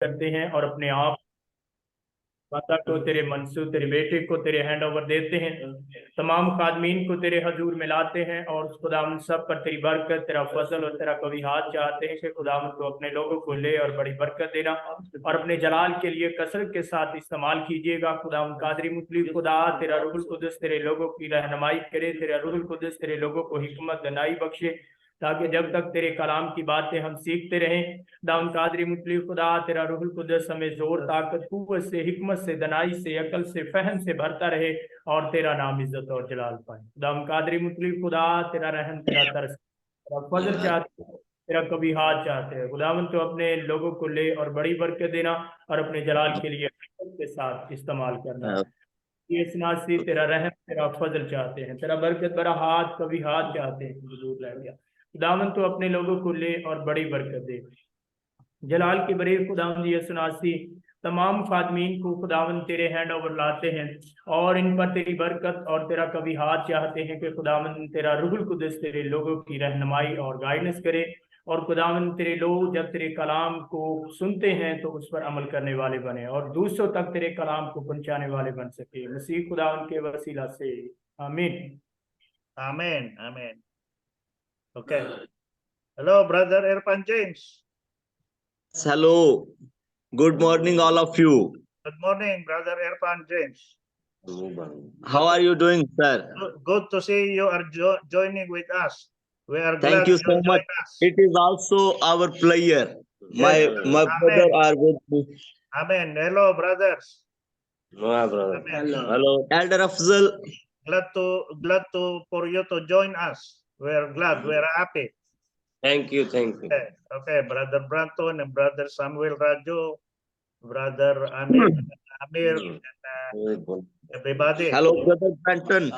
करते हैं और अपने आप माता को, तेरे मंसूर, तेरे बेटे को तेरे हैंड ओवर देते हैं। तमाम खादमीन को तेरे हजूर में लाते हैं और खुदावन सब पर तेरी बरकत, तेरा फजल और तेरा कभी हाथ चाहते हैं कि खुदावन को अपने लोगों को ले और बड़ी बरकत देना और अपने जलाल के लिए कसरत के साथ इस्तेमाल कीजिएगा। खुदावन कादरी मुतली खुदा, तेरा रूहुल कुदस तेरे लोगों की रहनुमाई करे, तेरा रूहुल कुदस तेरे लोगों को हिकमत दनाई बख्शे, ताकि जब तक तेरे कलाम की बातें हम सीखते रहें। दाउन कादरी मुतली खुदा, तेरा रूहुल कुदस हमें जोर, ताकत, कुव्वत से, हिकमत से, दनाई से, अकल से, फहम से भरता रहे और तेरा नाम इज्जत और जलाल पाए। दाउन कादरी मुतली खुदा, तेरा रहम, तेरा तरस, तेरा फजल चाहते हैं, तेरा कभी हाथ चाहते हैं। खुदावन तो अपने लोगों को ले और बड़ी बरकत देना और अपने जलाल के लिए हिकमत के साथ इस्तेमाल करना। ये सनासी तेरा रहम, तेरा फजल चाहते हैं, तेरा बरकत भरा हाथ, कभी हाथ चाहते हैं, दूर रह गया। खुदावन तो अपने लोगों को ले और बड़ी बरकत दे। जलाल की बरी खुदावन ये सुनासी तमाम खादमीन को खुदावन तेरे हैंड ओवर लाते हैं और इन पर तेरी बरकत और तेरा कभी हाथ चाहते हैं कि खुदावन तेरा रूहुल कुदस तेरे लोगों की रहनुमाई और गाइडेंस करे और खुदावन तेरे लोग जब तेरे कलाम को सुनते हैं तो उस पर अमल करने वाले बने और दूसरों तक तेरे कलाम को पहुंचाने वाले बन सके, मसीह खुदावन के वसीला से, आमीन। Amen. Amen. Okay. Hello, Brother Irfan James. Hello. Good morning, all of you. Good morning, Brother Irfan James. How are you doing, sir? Good to see you are joining with us. We are glad Thank you so much. join us. It is also our player. My Amen. brother are with me. Amen. Hello, brothers. My brother. Amen. Hello. Elder Afzal. Glad to for you to join us. We are glad. We are happy. Thank you. Thank you. Okay, Brother Branton and Brother Samuel Rajo, Brother Amir, and everybody. Hello, Brother Branton.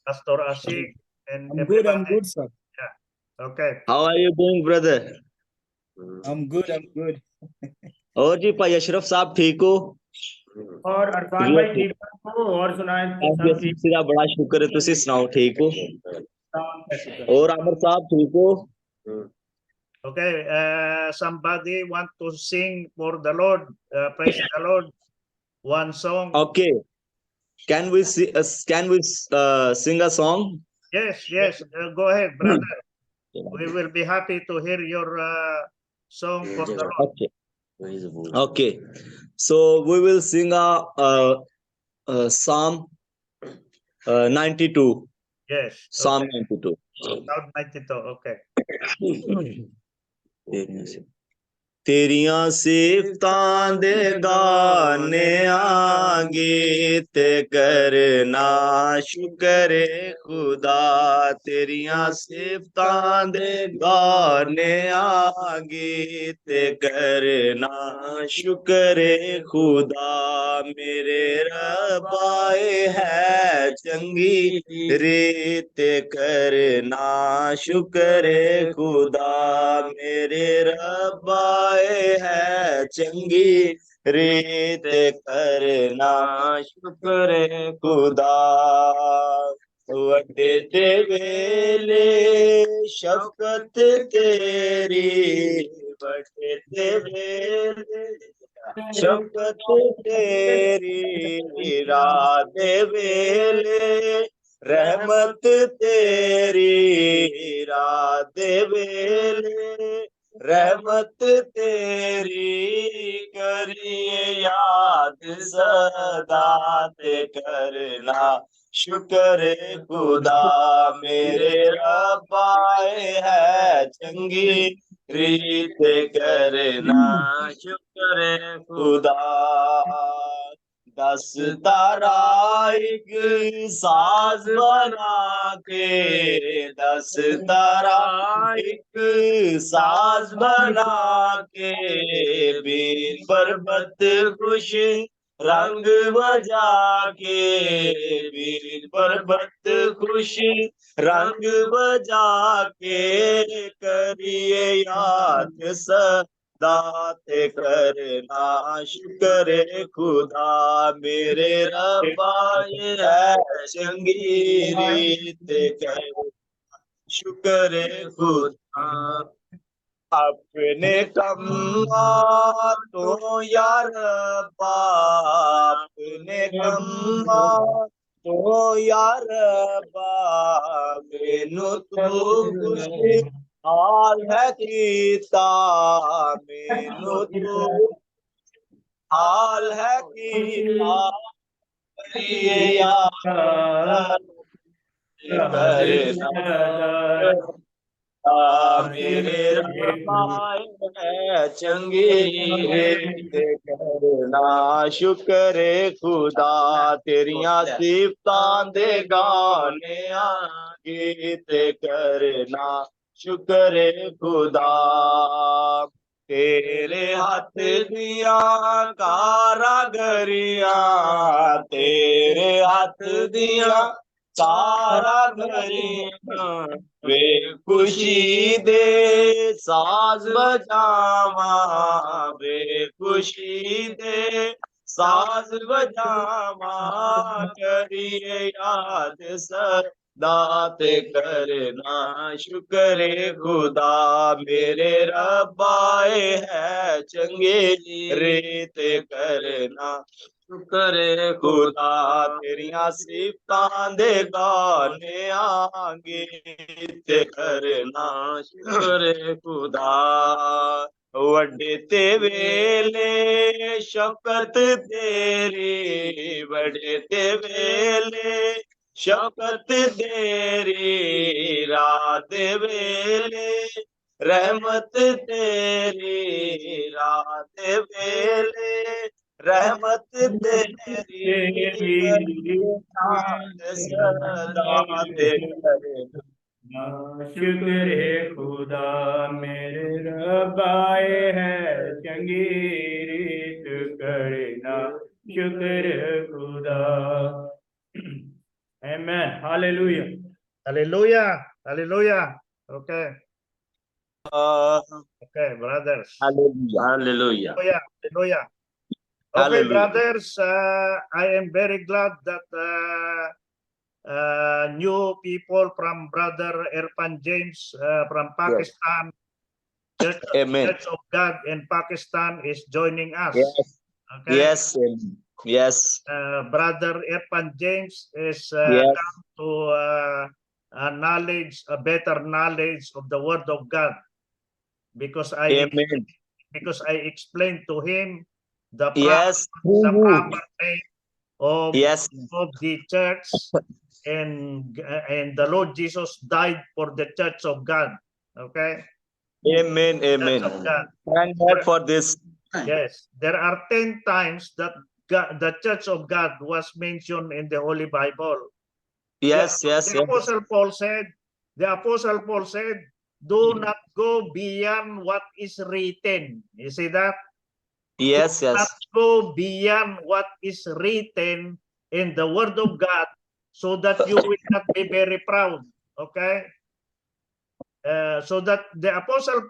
Pastor Ashik and I'm everybody. good, sir. Yeah. Okay. How are you doing, brother? I'm good. और जी भाई अशरफ साहब ठीक हो? और अरफान भाई ठीक हो? और सुनाए सब ठीक? तेरा बड़ा शुक्र है, तुसी सुनाओ ठीक हो? और आमिर साहब ठीक हो? Okay, somebody want to sing for the Lord, praise the Lord, one song. Okay, can we sing a song? Yes, go ahead, brother. We will be happy to hear your song for the Lord. Okay, so we will sing a Psalm 92. Yes. Psalm Okay. 92. Psalm 92. Okay. तेरियां सिफतां दे गाने आगे ते करना शुक्र खुदा, तेरियां सिफतां दे गाने आगे ते करना शुक्र खुदा, मेरे रबाए है चंगी रीत करना शुक्र खुदा, मेरे रबाए है चंगी रीत करना शुक्र खुदा, वड्डे ते वेले शफकत तेरी, वड्डे ते वेले शफकत तेरी, रात वेले रहमत तेरी, रात वेले रहमत तेरी, करिए याद सदा ते करना शुक्र खुदा, मेरे रबाए है चंगी रीत करना शुक्र खुदा, दस तारा एक साज बना के, दस तारा एक साज बना के, बीन पर्वत खुश रंग बजा के, बीन पर्वत खुश रंग बजा के, करिए याद दाते करना शुक्र खुदा, मेरे रबाए है चंगी रीत करना शुक्र खुदा। अपने कम्मा तो यार अपने कम्मा तो यार मेनू तू खुशी हाल है कीता मेनू तू हाल है कीता यार करना मेरे रब्बा चंगी करना शुक्र खुदा तेरिया सिफतां दे गाने गीत करना शुक्र खुदा तेरे हाथ दिया कारागरिया तेरे हाथ दिया कारागरिया वे खुशी दे साज बजावा वे खुशी दे साज बजावा करिए याद दात करना शुक्र खुदा मेरे रब्बाए है चंगे रीत करना शुक्र खुदा तेरिया सिफतां दे गाने गीत करना शुक्र खुदा वड्डे ते वेले शफकत तेरी वड्डे ते वेले शफकत तेरी रात वेले रहमत तेरी रात वेले रहमत तेरी सदा ते शुक्र है खुदा मेरे रबाए है चंगी रीत करना शुक्र खुदा Amen. Hallelujah. Hallelujah. Hallelujah. Okay. Okay, brothers. Hallelujah. Hallelujah. Hallelujah. Hallelujah. Okay, Hallelujah. brothers, I am very glad that new people from Brother Irfan James from Pakistan, Amen. Church of God in Pakistan is joining us. Yes. Okay. Yes. Yes. Brother Irfan James is Yes. come to a better knowledge of the Word of God, because I explained to him the Yes. proper name of Yes. the church, and the Lord Jesus died for the Church of God. Okay. Amen. Amen. Church of God. Thank God for this. Yes, there are 10 times that the Church of God was mentioned in the Holy Bible. Yes. Yes. The Apostle Paul said, do not go beyond what is written. You see that? Yes. Do not Yes. go beyond what is written in the Word of God, so that you will not be very proud. Okay? So that the Apostle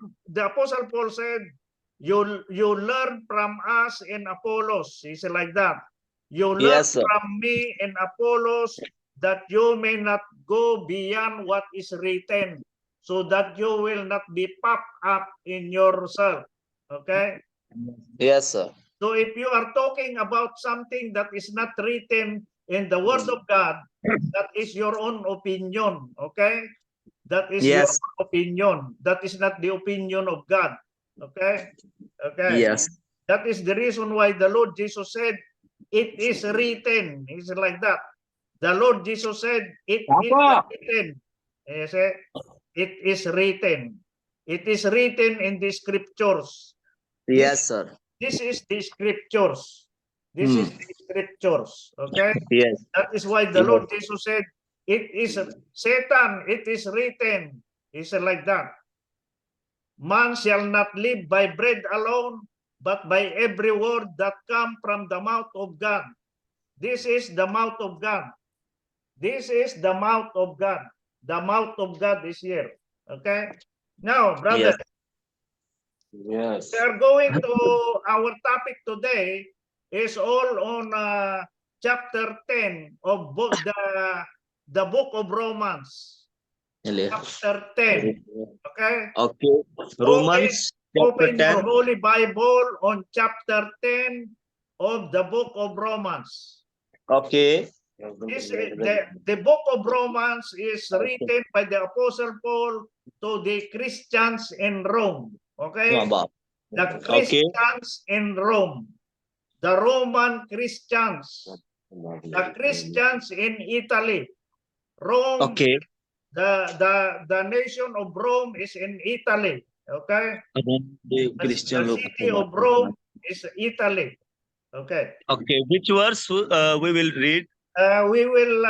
Paul said, you learn from us in Apollos. He said like that. You learn Yes, sir. from me and Apollos, that you may not go beyond what is written, so that you will not be puffed up in yourself. Okay? Yes, sir. So if you are talking about something that is not written in the Word of God, that is your own opinion. Okay? That is your Yes. opinion. That is not the opinion of God. Okay? Okay. Yes. That is the reason why the Lord Jesus said, it is written. It's like that. The Lord Jesus said, it is written. He said, it is written. It is written in the scriptures. Yes, sir. This is the scriptures. This is the scriptures. Okay? Yes. That is why the Lord Jesus said, it is Satan, it is written. He said like that. Man shall not live by bread alone, but by every word that comes from the mouth of God. This is the mouth of God. This is the mouth of God. The mouth of God is here. Okay? Now, brother, Yes. we are going to our topic today is all on chapter 10 of the book of Romans. chapter 10. Okay? Okay. Romans chapter Open your 10. Holy Bible on chapter 10 of the book of Romans. Okay. The book of Romans is written by the Apostle Paul to the Christians in Rome. Okay? The Christians in Rome. The Roman Christians. The Christians in Italy. Rome, Okay. the nation of Rome is in Italy. Okay? The Christian The city of Rome is Italy. Okay. Okay. Which verse we will read? We will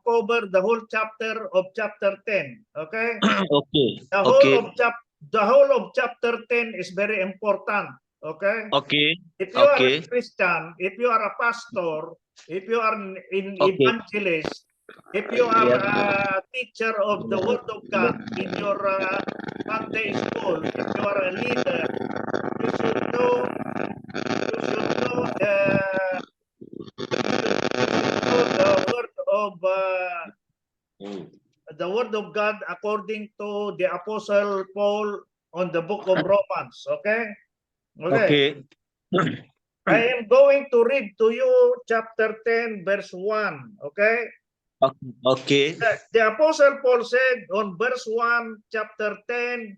cover the whole chapter of chapter 10. Okay. Okay. The whole of chapter 10 is very important. Okay. Okay. If you are Okay. a Christian, if you are a pastor, if you are an Okay. evangelist, if you are a teacher of the Word of God in your Sunday school, if you are a leader, you should know the word of God according to the Apostle Paul on the book of Romans. Okay? Okay. I am going to read to you chapter 10, verse 1. Okay? Okay. The Apostle Paul said on verse 1, chapter 10,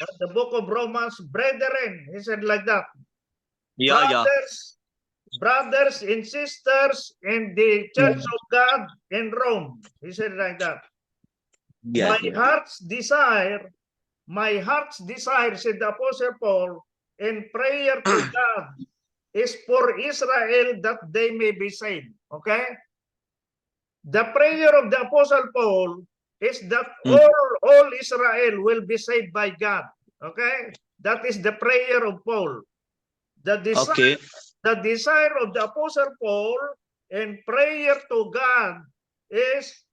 of the book of Romans, brethren, he said like that. Yeah. Brothers and sisters in the church of God in Rome. He said like that. Yeah. My heart's desire, said the Apostle Paul, in prayer to God is for Israel that they may be saved. Okay? The prayer of the Apostle Paul is that all Israel will be saved by God. Okay? That is the prayer of Paul. The desire of the Apostle Paul in prayer to God is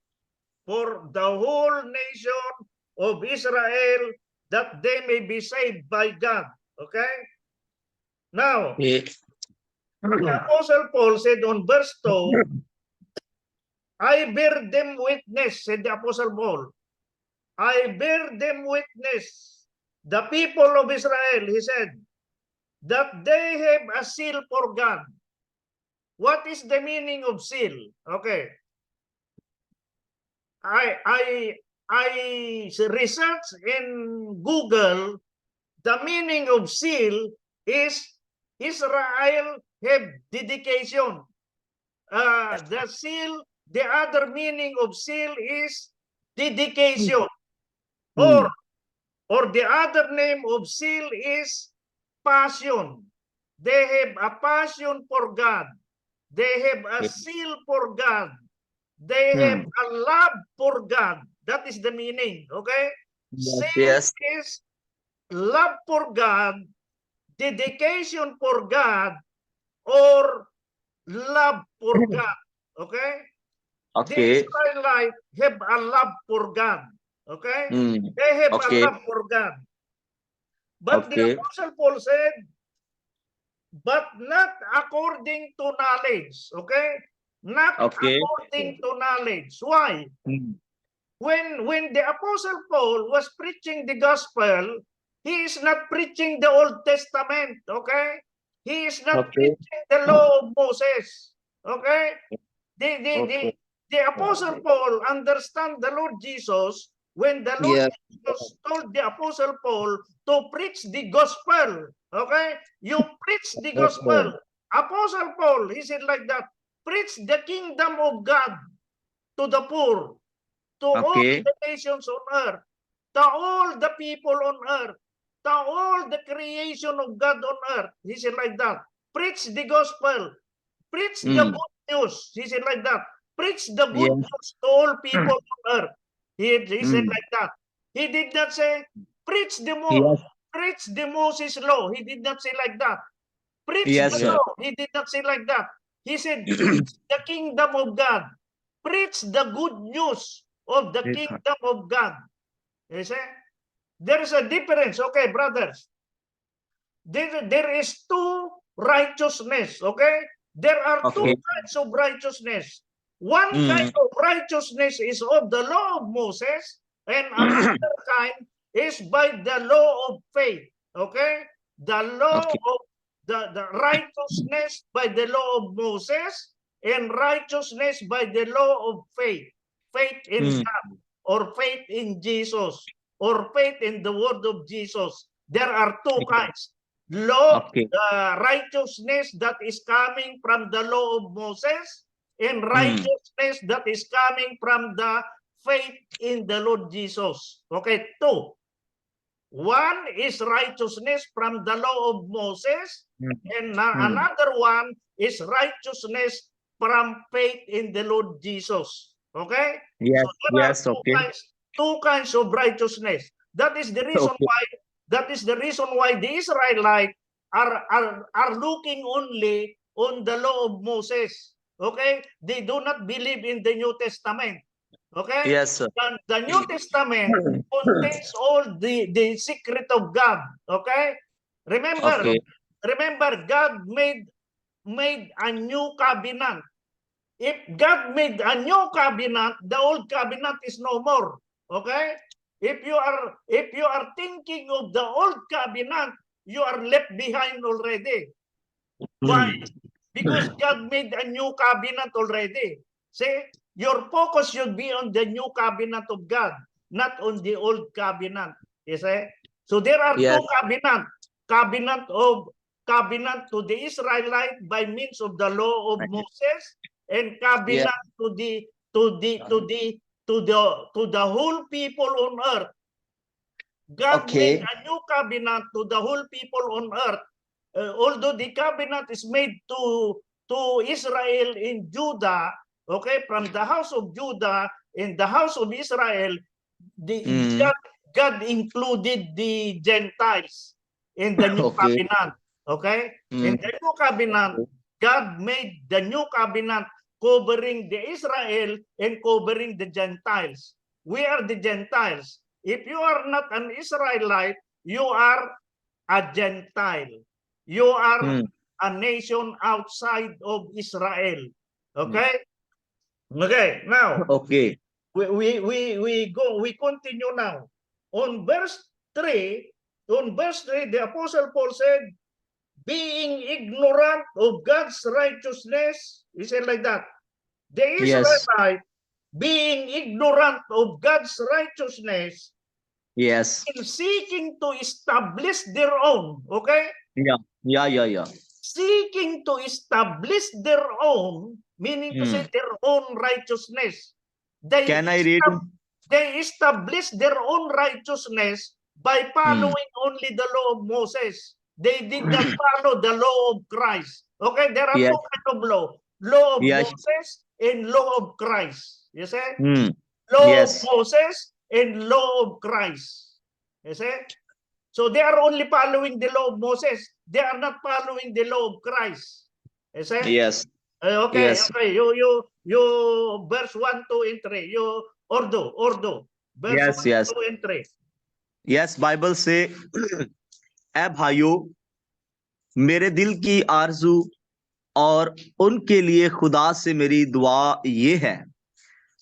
for the whole nation of Israel that they may be saved by God. Okay? Now, the Apostle Paul said on verse 2, I bear them witness, said the Apostle Paul. I bear them witness, the people of Israel, he said, that they have a seal for God. What is the meaning of seal? Okay. I researched in Google. The meaning of seal is Israel have dedication. The seal, the other meaning of seal is dedication. Or the other name of seal is passion. They have a passion for God. They have a zeal for God. They have a love for God. That is the meaning. Okay? Zeal is love for God, dedication for God, or love for God. Okay? The Israelites have a love for God. Okay? They have a love for God. But the Apostle Paul said, but not according to knowledge. Okay? Not according to knowledge. Why? When the Apostle Paul was preaching the gospel, he is not preaching the Old Testament. Okay? He is not preaching the law of Moses. Okay? The Apostle Paul understand the Lord Jesus when the Lord Jesus told the Apostle Paul to preach the gospel. Okay? You preach the gospel. Apostle Paul, he said like that, preach the kingdom of God to the poor, to all the nations on earth, to all the people on earth, to all the creation of God on earth. He said like that. Preach the gospel. Preach the good news. He said like that. Preach the good news to all people on earth. He said like that. He did not say, preach the Moses law. He did not say like that. Preach the law. He did not say like that. He said, preach the kingdom of God. Preach the good news of the kingdom of God. You see? There is a difference. Okay, brothers. There is two righteousness. Okay? There are two kinds of righteousness. One kind of righteousness is of the law of Moses. And another kind is by the law of faith. Okay? The law Okay. of the righteousness by the law of Moses and righteousness by the law of faith. Faith in God or faith in Jesus or faith in the word of Jesus. There are two kinds. Law, Okay. righteousness that is coming from the law of Moses and righteousness that is coming from the faith in the Lord Jesus. Okay, two. One is righteousness from the law of Moses, and another one is righteousness from faith in the Lord Jesus. Okay? Yes. So there Yes. are Okay. two kinds of righteousness. That is the reason Okay. why the Israelites are looking only on the law of Moses. Okay? They do not believe in the New Testament. Okay? Yes, sir. The New Testament contains all the secret of God. Okay? Remember, Okay. God made a new covenant. If God made a new covenant, the old covenant is no more. Okay? If you are thinking of the old covenant, you are left behind already. Why? Because God made a new covenant already. See, your focus should be on the new covenant of God, not on the old covenant. You see? So there are Yes. two covenant to the Israelite by means of the law of Moses, and covenant to the whole people on earth. God made a new covenant to the whole people on earth. Although the covenant is made to Israel in Judah, okay, from the house of Judah in the house of Israel, God included the Gentiles in the new Okay. covenant. Okay, in the new covenant, God made the new covenant covering the Israel and covering the Gentiles. We are the Gentiles. If you are not an Israelite, you are a Gentile. You are a nation outside of Israel. Okay? Okay, now Okay. we continue now. On verse 3, the Apostle Paul said, being ignorant of God's righteousness, he said like that. The Israelite, being ignorant of God's righteousness, Yes. in seeking to establish their own, okay? Yeah. Seeking to establish their own, meaning to say their own righteousness. Can I read? They establish their own righteousness by following only the law of Moses. They did not follow the law of Christ. Okay, there are two kinds of law. Law of Moses and law of Christ. You see? Law of Moses and law of Christ. You see? So they are only following the law of Moses. They are not following the law of Christ. You see? Yes. Okay, Yes. okay. You verse 1, 2, and 3. You ordo. Verse 1, 2, and 3. Yes, Bible से ऐ भाइयों, मेरे दिल की आरजू और उनके लिए खुदा से मेरी दुआ ये है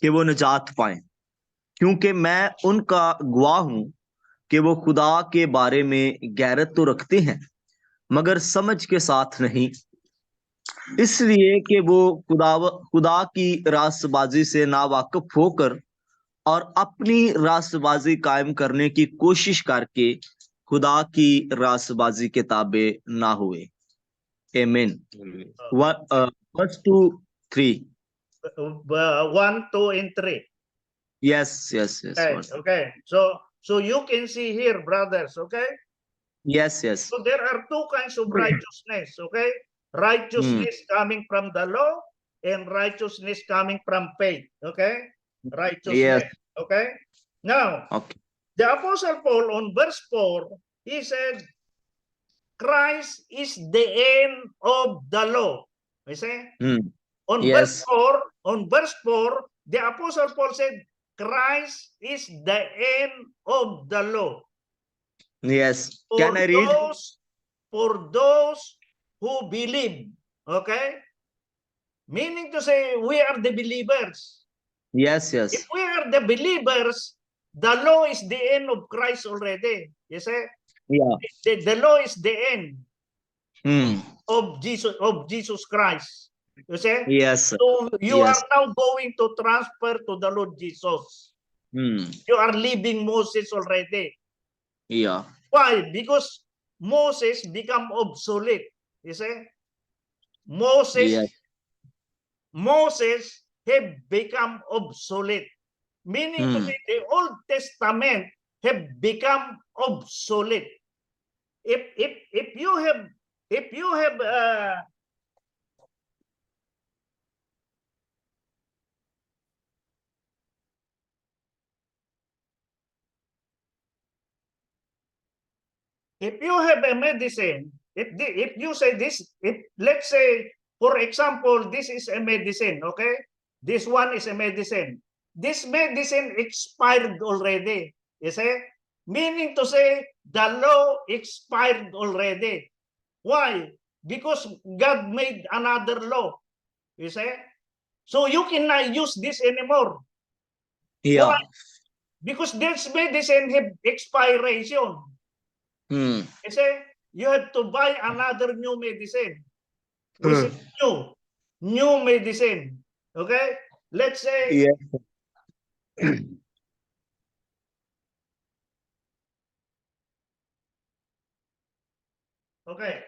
कि वो निजात पाएं, क्योंकि मैं उनका गवाह हूं कि वो खुदा के बारे में गैरत तो रखते हैं मगर समझ के साथ नहीं, इसलिए कि वो खुदा की रास्तबाजी से नावाकिफ होकर और अपनी रास्तबाजी कायम करने की कोशिश करके खुदा की रास्तबाजी के ताबे ना हुए. Amen. Verse 2, 3. 1, 2, and 3. Yes. Okay. So you can see here, brothers, okay? Yes. So there are two kinds of righteousness, okay? Righteousness coming from the law and righteousness coming from faith, okay? Righteousness, okay? Now, the Apostle Paul on verse 4, he said, Christ is the end of the law. You see? On verse 4, the Apostle Paul said, Christ is the end of the law. Yes. Can I read? For those who believe, okay? Meaning to say, we are the believers. Yes. If we are the believers, The law is the end of Christ already. You see? Yeah. The law is the end Hmm. of Jesus Christ. You see? Yes, sir. So you Yes. are now going to transfer to the Lord Jesus. Hmm. You are leaving Moses already. Yeah. Why? Because Moses become obsolete. You see? Yes. Moses have become obsolete. Meaning to Hmm. say the Old Testament have become obsolete. If you have a medicine, if you say this, if let's say for example this is a medicine, okay, this one is a medicine, this medicine expired already, you see, meaning to say the law expired already. Why? Because God made another law, you see, so you cannot use this anymore. Yeah. Why? Because this medicine have expiration. Hmm. You see, you have to buy another new medicine, which is new medicine. Okay? Let's say, Yes. okay,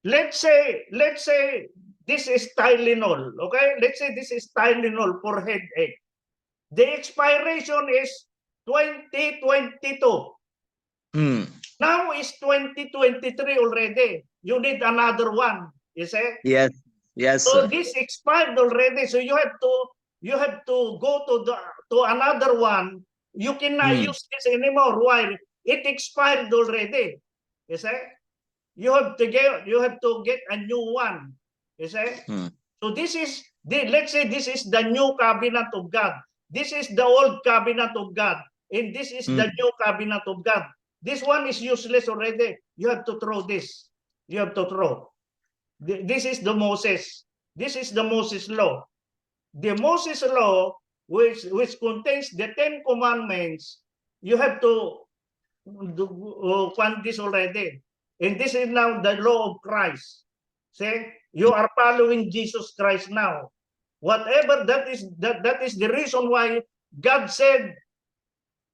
let's say this is Tylenol. Okay? Let's say this is Tylenol for headache. The expiration is 2022. Hmm. Now is 2023 already. You need another one. You see? Yes. Yes, So sir. this expired already. So you have to go to another one. You cannot Hmm. use this anymore. Why? It expired already. You see? You have to get a new one. You see? Hmm. So this is let's say this is the new covenant of God. This is the old covenant of God. And this is Hmm. the new covenant of God. This one is useless already. You have to throw this. You have to throw. This is the Moses. This is the Moses law. The Moses law, which contains the 10 commandments, you have to find this already. And this is now the law of Christ. See, you are following Jesus Christ now. Whatever that is the reason why God said,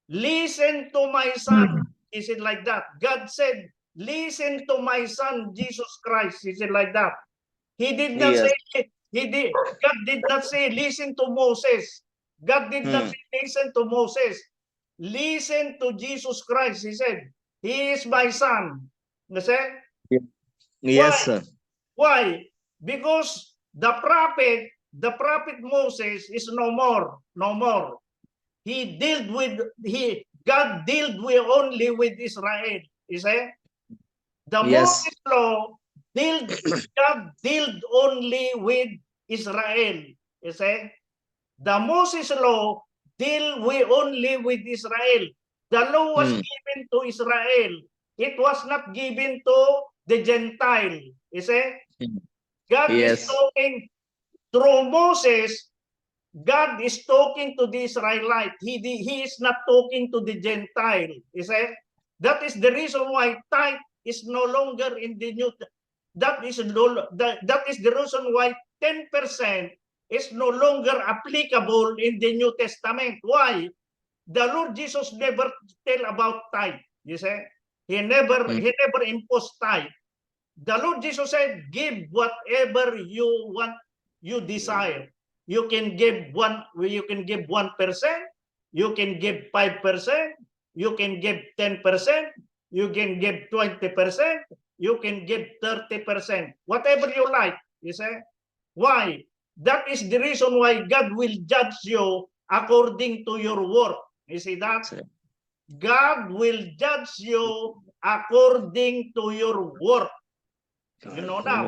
listen to my son. Is it like that? God said, listen to my son, Jesus Christ. Is it like that? He did not Yes. say, God did not say, listen to Moses. God did not Hmm. say, listen to Moses. Listen to Jesus Christ. He said, he is my son. You see? Why? Yes, sir. Why? Because the prophet Moses is no more. No more. God dealt with only with Israel. You see? The Yes. Moses law God dealt only with Israel. You see? The Moses law deal with only with Israel. The law was Hmm. given to Israel. It was not given to the Gentile. You see? God is Yes. talking through Moses. God is talking to the Israelite. He is not talking to the Gentile. You see? That is the reason why tithe is no longer in the New. That is the reason why 10% is no longer applicable in the New Testament. Why? The Lord Jesus never tell about tithe. You see? He never imposed tithe. The Lord Jesus said, give whatever you want, you desire. You can give 1%, you can give 5%, you can give 10%, you can give 20%, you can give 30%, whatever you like, you say. Why? That is the reason why God will judge you according to your work. You see that? God will judge you according to your work. You know now.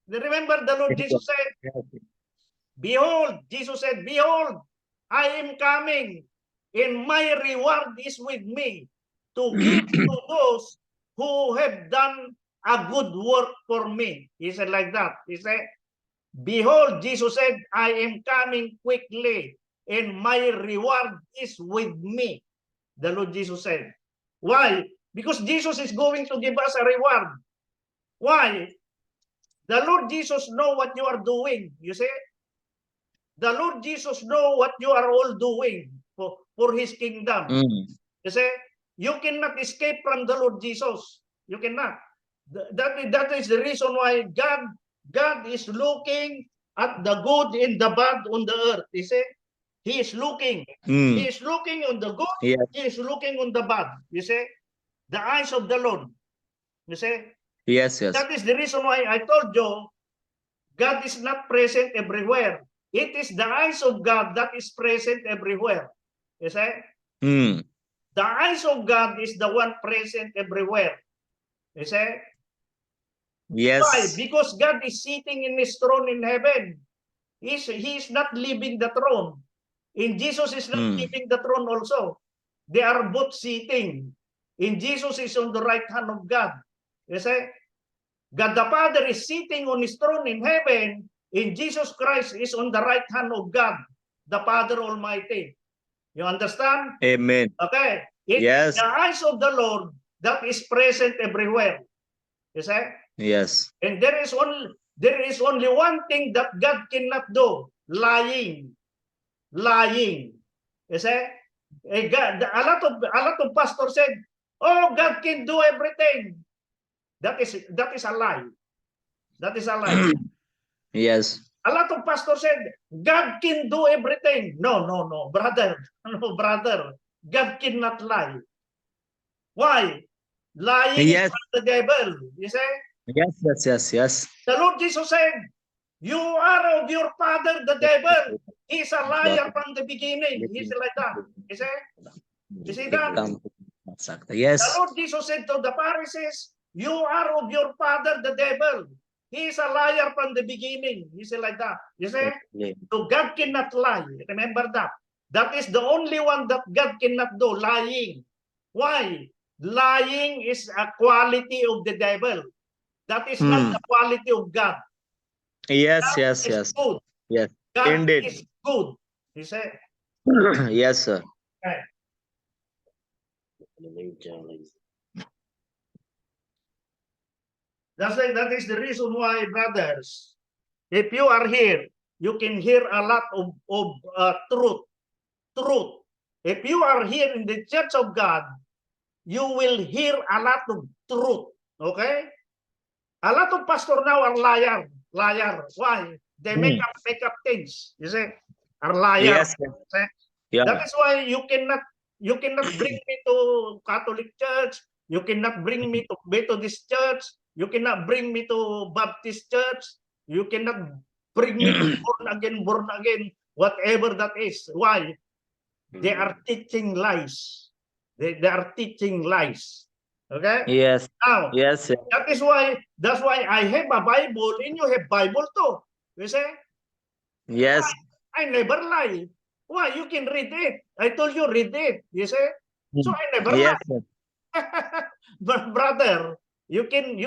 Remember the Lord Jesus said, behold, Jesus said, behold, I am coming, and my reward is with me to give to those who have done a good work for me. He said like that. He said, behold, Jesus said, I am coming quickly, and my reward is with me. The Lord Jesus said. Why? Because Jesus is going to give us a reward. Why? The Lord Jesus know what you are doing. You see? The Lord Jesus know what you are all doing for His kingdom. Mm. You see? You cannot escape from the Lord Jesus. You cannot. That is the reason why God is looking at the good and the bad on the earth. You see? He is looking. Mm. He is looking on the good. Yes. He is looking on the bad. You see? The eyes of the Lord. You see? Yes. Yes. That is the reason why I told you God is not present everywhere. It is the eyes of God that is present everywhere. You see? Mm. The eyes of God is the one present everywhere. You see? Why? Yes. Because God is sitting in His throne in heaven. He is not leaving the throne. And Jesus is not leaving the throne also. They are both sitting. And Jesus is on the right hand of God. You see? God the Father is sitting on His throne in heaven, and Jesus Christ is on the right hand of God, the Father Almighty. You understand? Amen. Okay. It Yes. is the eyes of the Lord that is present everywhere. You see? Yes. And there is only one thing that God cannot do: lying. Lying. You see? God, a lot of pastors said, "Oh, God can do everything." That is a lie. That is a lie. Yes. A lot of pastors said, God can do everything. No, brother. No, brother. God cannot lie. Why? Lying Yes. is from the devil. You see? Yes. Yes. Yes. Yes. The Lord Jesus said, you are of your father, the devil. He's a liar from the beginning. He's like that. You see? You see that? Yes. The Lord Jesus said to the Pharisees, you are of your father, the devil. He is a liar from the beginning. He said like that. You see? So God cannot lie. Remember that. That is the only one that God cannot do, lying. Why? Lying is a quality of the devil. That is not the quality of God. Yes. God Yes. is Yes. good. Yes. God Indeed. is good. You see? Yes, sir. Okay. That is the reason why, brothers, if you are here, you can hear a lot of truth. Truth. If you are here in the church of God, you will hear a lot of truth. Okay? A lot of pastors now are liar. Why? They make up things. You see? Are liar. Yes. Sir. Yeah. That is why you cannot bring me to Catholic Church. You cannot bring me to Methodist Church. You cannot bring me to Baptist Church. You cannot bring me to born again, whatever that is. Why? They are teaching lies. They are teaching lies. Okay? Yes. Now, Yes. Sir. that's why I have a Bible and you have Bible too. You see? Yes. I never lie. Why? You can read it. I told you read it. You see? So I never Yes. lie. Sir. But brother, you can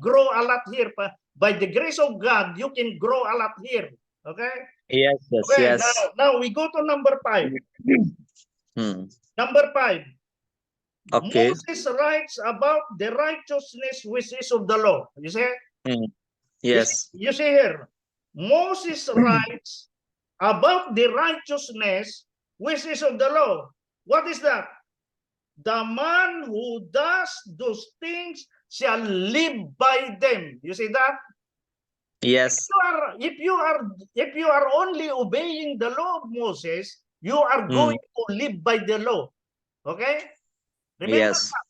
grow a lot here. By the grace of God, you can grow a lot here. Okay? Yes. Yes. Okay, Yes. now we go to number 5. Number 5. Okay. Moses writes about the righteousness which is of the law. You see? Yes. You see here. Moses writes about the righteousness which is of the law. What is that? The man who does those things shall live by them. You see that? Yes. If you are only obeying the law of Moses, you are going to live by the law. Okay? Remember Yes. that.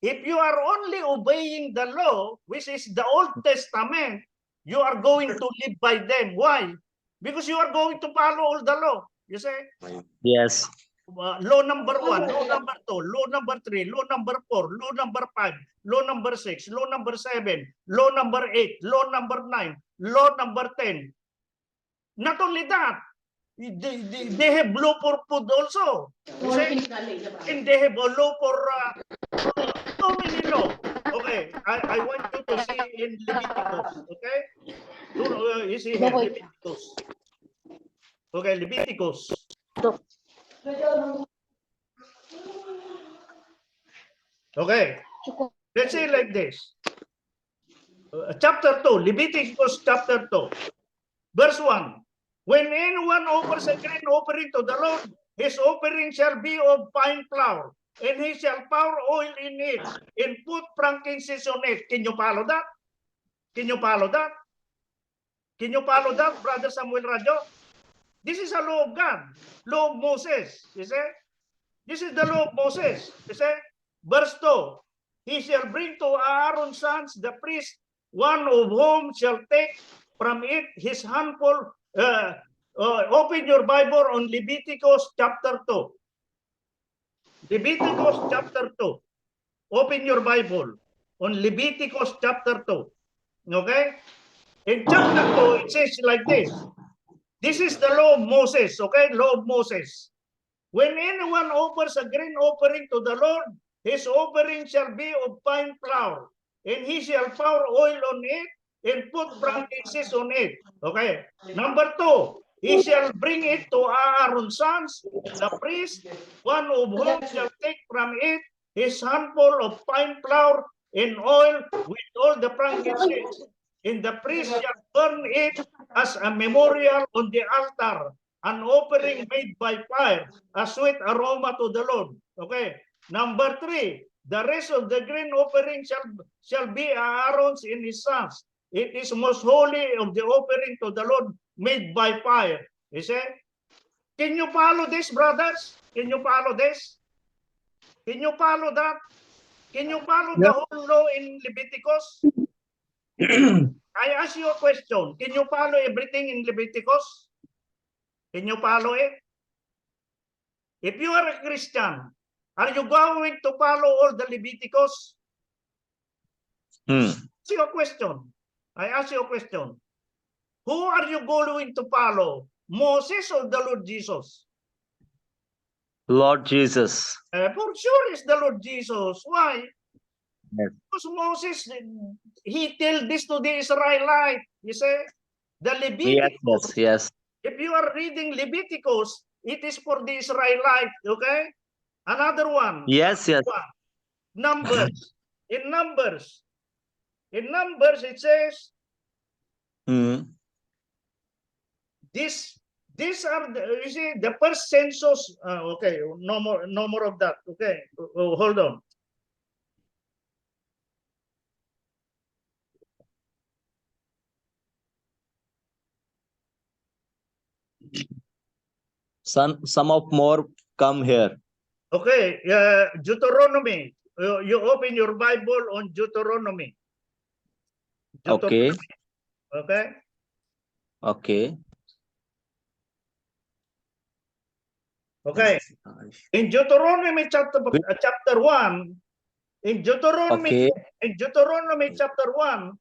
If you are only obeying the law, which is the Old Testament, you are going to live by them. Why? Because you are going to follow all the law. You say? Yes. Law number 1, law number 2, law number 3, law number 4, law number 5, law number 6, law number 7, law number 8, law number 9, law number 10. Not only that, they have law for food also. You say? And they have a law for so many law. Okay, I want you to see in Leviticus. Okay, you see here Leviticus. Okay, Leviticus. Okay. Let's say like this. Chapter 2, Leviticus chapter 2, verse 1. When anyone offers a grain offering to the Lord, his offering shall be of fine flour, and he shall pour oil in it, and put frankincense on it. Can you follow that? Can you follow that? Can you follow that, Brother Samuel Rajo? This is a law of God, law of Moses. You see? This is the law of Moses. You see? Verse 2. He shall bring to Aaron's sons, the priest, one of whom shall take from it his handful. Open your Bible on Leviticus chapter 2. Leviticus chapter 2. Open your Bible on Leviticus chapter 2. Okay? In chapter 2, it says like this. This is the law of Moses, okay? Law of Moses. When anyone offers a grain offering to the Lord, his offering shall be of fine flour, and he shall pour oil on it and put frankincense on it. Okay. Number 2, he shall bring it to Aaron's sons, the priest, one of whom shall take from it his handful of fine flour and oil with all the frankincense, and the priest shall burn it as a memorial on the altar, an offering made by fire, a sweet aroma to the Lord. Okay. Number 3, the rest of the grain offering shall be Aaron's and his sons. It is most holy of the offering to the Lord made by fire. You see? Can you follow this, brothers? Can you follow this? Can you follow that? Can you follow the whole law in Leviticus? I ask you a question. Can you follow everything in Leviticus? Can you follow it? If you are a Christian, are you going to follow all the Leviticus? Ask you a question. I ask you a question. Who are you going to follow? Moses or the Lord Jesus? Lord Jesus. For sure it's the Lord Jesus. Why? Yes. Because Moses, he tell this to the Israelite. You say, the Leviticus. Yes. If you are reading Leviticus, it is for the Israelite. Okay? Another one. Yes. Numbers. In Numbers, it says, these are the, you see, the first census. Okay, no more of that. Okay, hold on. Some of more come here. Okay, Deuteronomy. You open your Bible on Deuteronomy. Okay. Okay. Okay. Okay. In Deuteronomy chapter 1, in Deuteronomy chapter 1,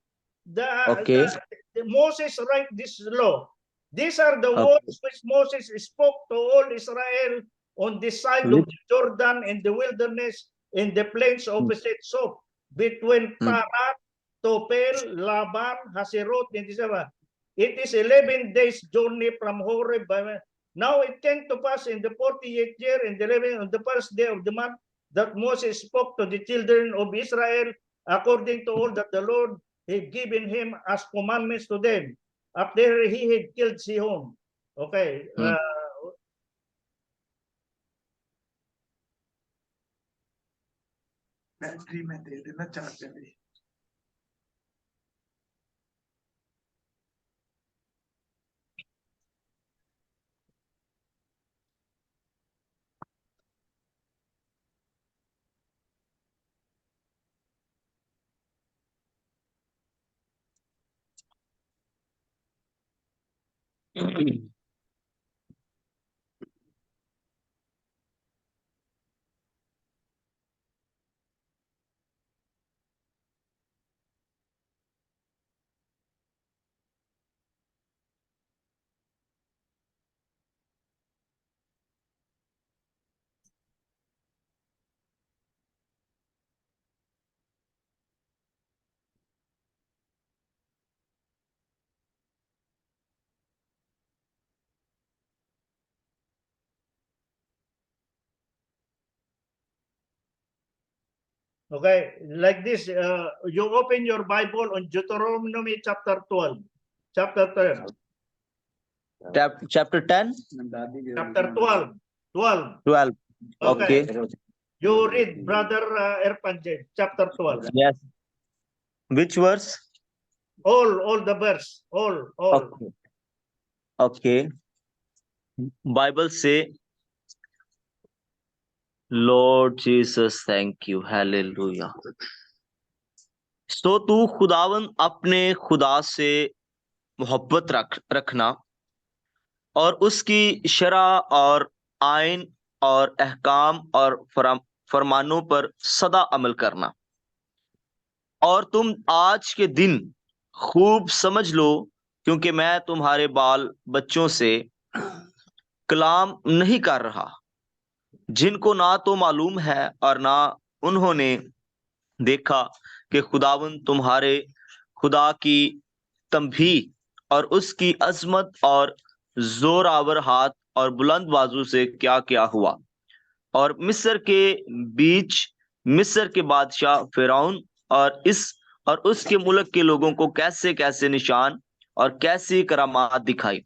Moses write this law. These are the words which Moses spoke to all Israel on this side of the Jordan in the wilderness, in the plains opposite Sop, between Parat, Topel, Laban, Haserot, and Tisaba. It is 11 days journey from Horeb. Now it came to pass in the 48th year, in the 11th of the first day of the month, that Moses spoke to the children of Israel according to all that the Lord had given him as commandments to them, after he had killed Sihon. Okay. Battery में दे देना charger भी Okay, like this, you open your Bible on Deuteronomy chapter 12. Chapter 12. Chapter 10, Chapter 12. 12. 12. Okay. Okay. You read, Brother Erpan James, chapter 12. Yes. Which verse? All the verse. All. Okay. Okay. Bible say, Lord Jesus, thank you. Hallelujah. तो तू खुदावन अपने खुदा से मोहब्बत रखना और उसकी शरह और आइन और अहकाम और फरमानों पर सदा अमल करना। और तुम आज के दिन खूब समझ लो, क्योंकि मैं तुम्हारे बाल बच्चों से कलाम नहीं कर रहा, जिनको ना तो मालूम है और ना उन्होंने देखा कि खुदावन तुम्हारे खुदा की तंबीह और उसकी अजमत और जोरावर हाथ और बुलंद बाजू से क्या क्या हुआ, और मिस्र के बीच मिस्र के बादशाह फिरौन और उसके मुल्क के लोगों को कैसे कैसे निशान और कैसी करामात दिखाई,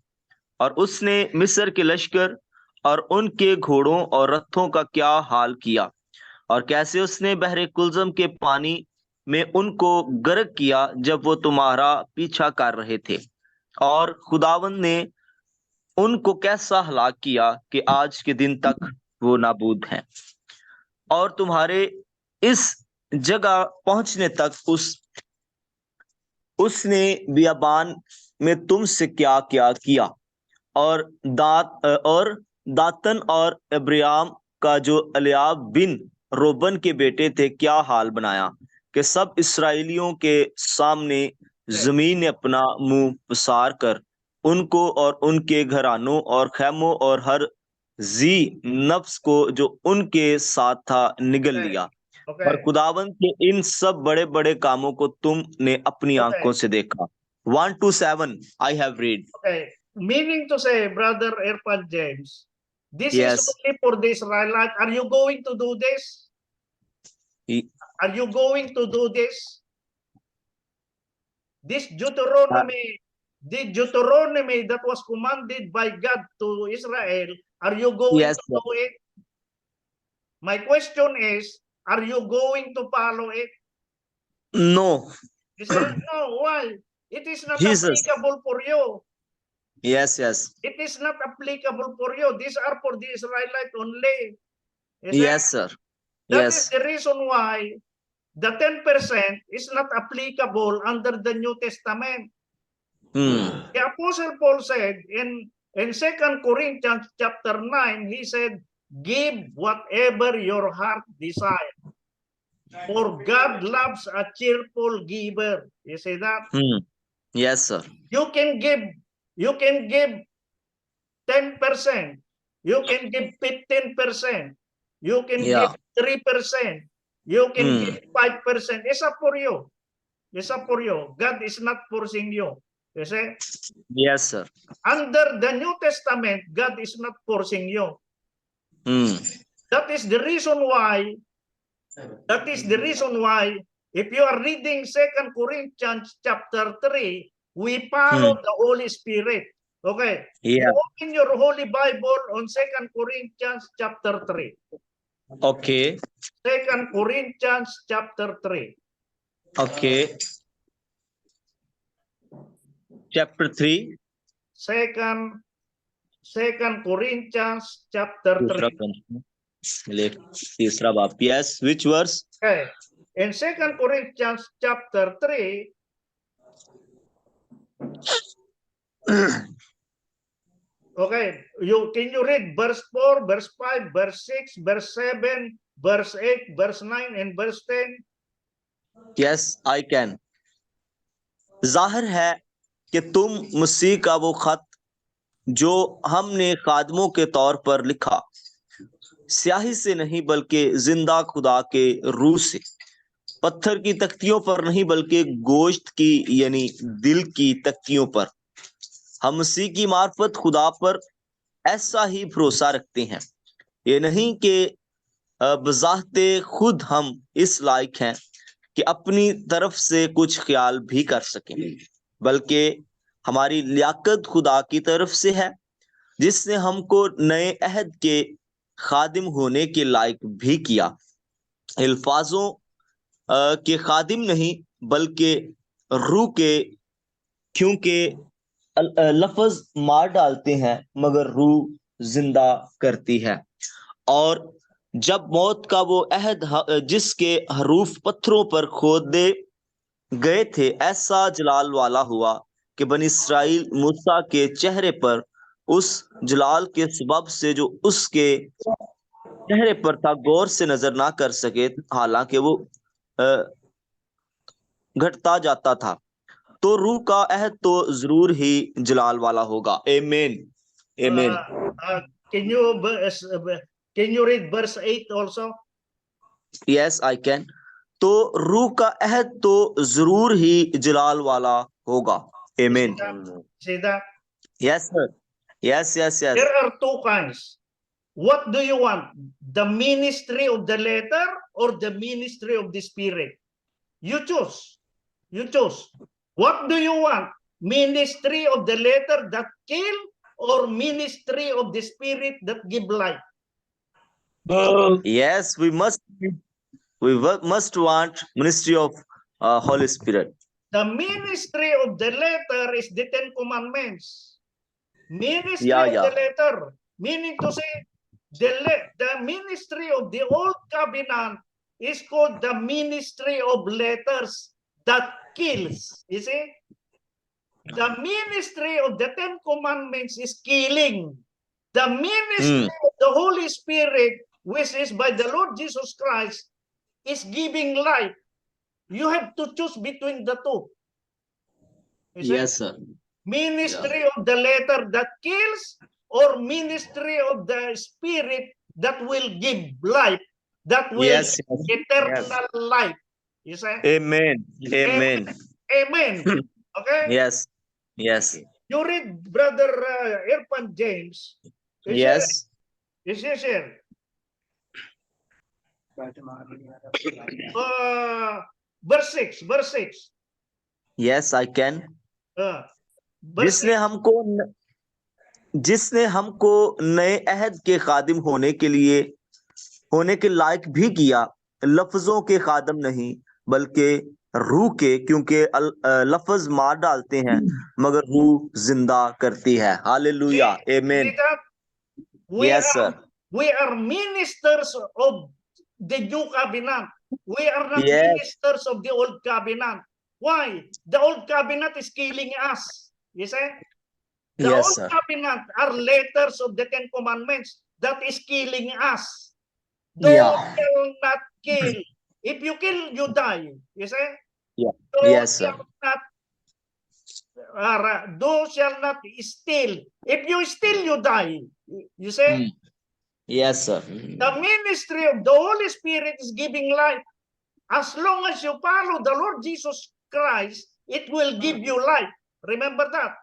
और उसने मिस्र के लश्कर और उनके घोड़ों और रथों का क्या हाल किया, और कैसे उसने बहरे कुलजम के पानी में उनको गर्क किया जब वो तुम्हारा पीछा कर रहे थे, और खुदावंद ने उनको कैसा हलाक किया कि आज के दिन तक वो नाबूद हैं। और तुम्हारे इस जगह पहुंचने तक उसने बियाबान में तुमसे क्या क्या किया, और दातन और अब्राम का जो एलियाब बिन रोबन के बेटे थे क्या हाल बनाया, कि सब इसराइलियों के सामने जमीन ने अपना मुंह पसार कर उनको और उनके घरानों और खैमों और हर जी नफ्स को जो उनके साथ था निगल लिया। और खुदावंद के इन सब बड़े बड़े कामों को तुमने अपनी आंखों से देखा। 1 to 7 I have read. Okay. Meaning to say, Brother Erpan James, this Yes. is only for the Israelite. Are you going to do this? Are you going to do this? This Deuteronomy that was commanded by God to Israel, are you going Yes, to sir. do it? My question is, are you going to follow it? No. He said, no, why? It is not Jesus. applicable for you. Yes. It is not applicable for you. These are for the Israelite only. You see? Yes, sir. That is Yes. the reason why the 10% is not applicable under the New Testament. The Apostle Paul said in 2 Corinthians chapter 9, he said, give whatever your heart desires. For God loves a cheerful giver. You see that? Yes, sir. You can give 10%. You can give 15%. You can give 3%. You can give 5%. It's up for you. It's up for you. God is not forcing you. You see? Yes, sir. Under the New Testament, God is not forcing you. That is the reason why. If you are reading 2 Corinthians chapter 3, we follow the Holy Spirit. Okay. Yeah. You open your Holy Bible on 2 Corinthians chapter 3. Okay. 2 Corinthians chapter 3. Okay. Chapter 3. Second Corinthians chapter 3. तीसरा बाप. Yes. Which verse? Okay. In 2 Corinthians chapter 3, okay, can you read verse 4, verse 5, verse 6, verse 7, verse 8, verse 9, and verse 10? Yes, I can. जाहिर है कि तुम मसीह का वो खत जो हमने खादमों के तौर पर लिखा, स्याही से नहीं बल्कि जिंदा खुदा के रूह से, पत्थर की तख्तियों पर नहीं बल्कि गोश्त की यानी दिल की तख्तियों पर, हम मसीह की मार्फत खुदा पर ऐसा ही भरोसा रखते हैं। ये नहीं कि बजाते खुद हम इस लायक हैं कि अपनी तरफ से कुछ ख्याल भी कर सकें, बल्कि हमारी लियाकत खुदा की तरफ से है, जिसने हमको नए अहद के खादिम होने के लायक भी किया। अल्फाजों के खादिम नहीं, बल्कि रूह के, क्योंकि लफ्ज मार डालते हैं मगर रूह जिंदा करती है। और जब मौत का वो अहद जिसके हरूफ पत्थरों पर खोदे गए थे ऐसा जलाल वाला हुआ कि बनी इस्राइल मूसा के चेहरे पर उस जलाल के सबब से जो उसके चेहरे पर था गौर से नजर ना कर सके, हालांकि वो घटता जाता था। तो रूह का अहद तो जरूर ही जलाल वाला होगा। आमीन, आमीन। Can you read verse 8 also? Yes I can. तो रूह का अहद तो जरूर ही जलाल वाला होगा। आमीन। See that? Yes sir, yes yes yes. There are two kinds. What do you want? The ministry of the letter or the ministry of the spirit? You choose. You choose. What do you want? Ministry of the letter that kill or ministry of the spirit that give life? Yes, we must want ministry of Holy Spirit. The ministry of the letter is the Ten Commandments. Ministry Yeah, of yeah. the letter, meaning to say, the ministry of the Old Covenant is called the ministry of letters that kills. You see? The ministry of the Ten Commandments is killing. The ministry of the Holy Spirit, which is by the Lord Jesus Christ, is giving life. You have to choose between the two. You see? Yes, sir. Ministry of the letter that kills or ministry of the spirit that will give life, that will Yes, give eternal life. You see? Amen. Amen. Amen. Okay? Yes. Yes. You read Brother Irfan James. Yes. Is he share? Verse 6. Verse 6. Yes, I can. Verse जिसने हमको नए अहद के खादिम होने के लायक भी किया, लफ्जों के खादिम नहीं बल्कि रूह के, क्योंकि लफ्ज मार डालते हैं मगर रूह जिंदा करती है। हालेलुया, आमीन। Yes, sir. We are ministers of the new covenant. We are not Yes. ministers of the old covenant. Why? The old covenant is killing us. You see? The Yes, old sir. covenant are letters of the Ten Commandments that is killing us. Thou Yeah. shall not kill. If you kill, you die. You see? Yeah. Thou Yes, sir. shall not thou shall not steal. If you steal, you die. You see? Yes, sir. The ministry of the Holy Spirit is giving life. As long as you follow the Lord Jesus Christ, it will give you life. Remember that.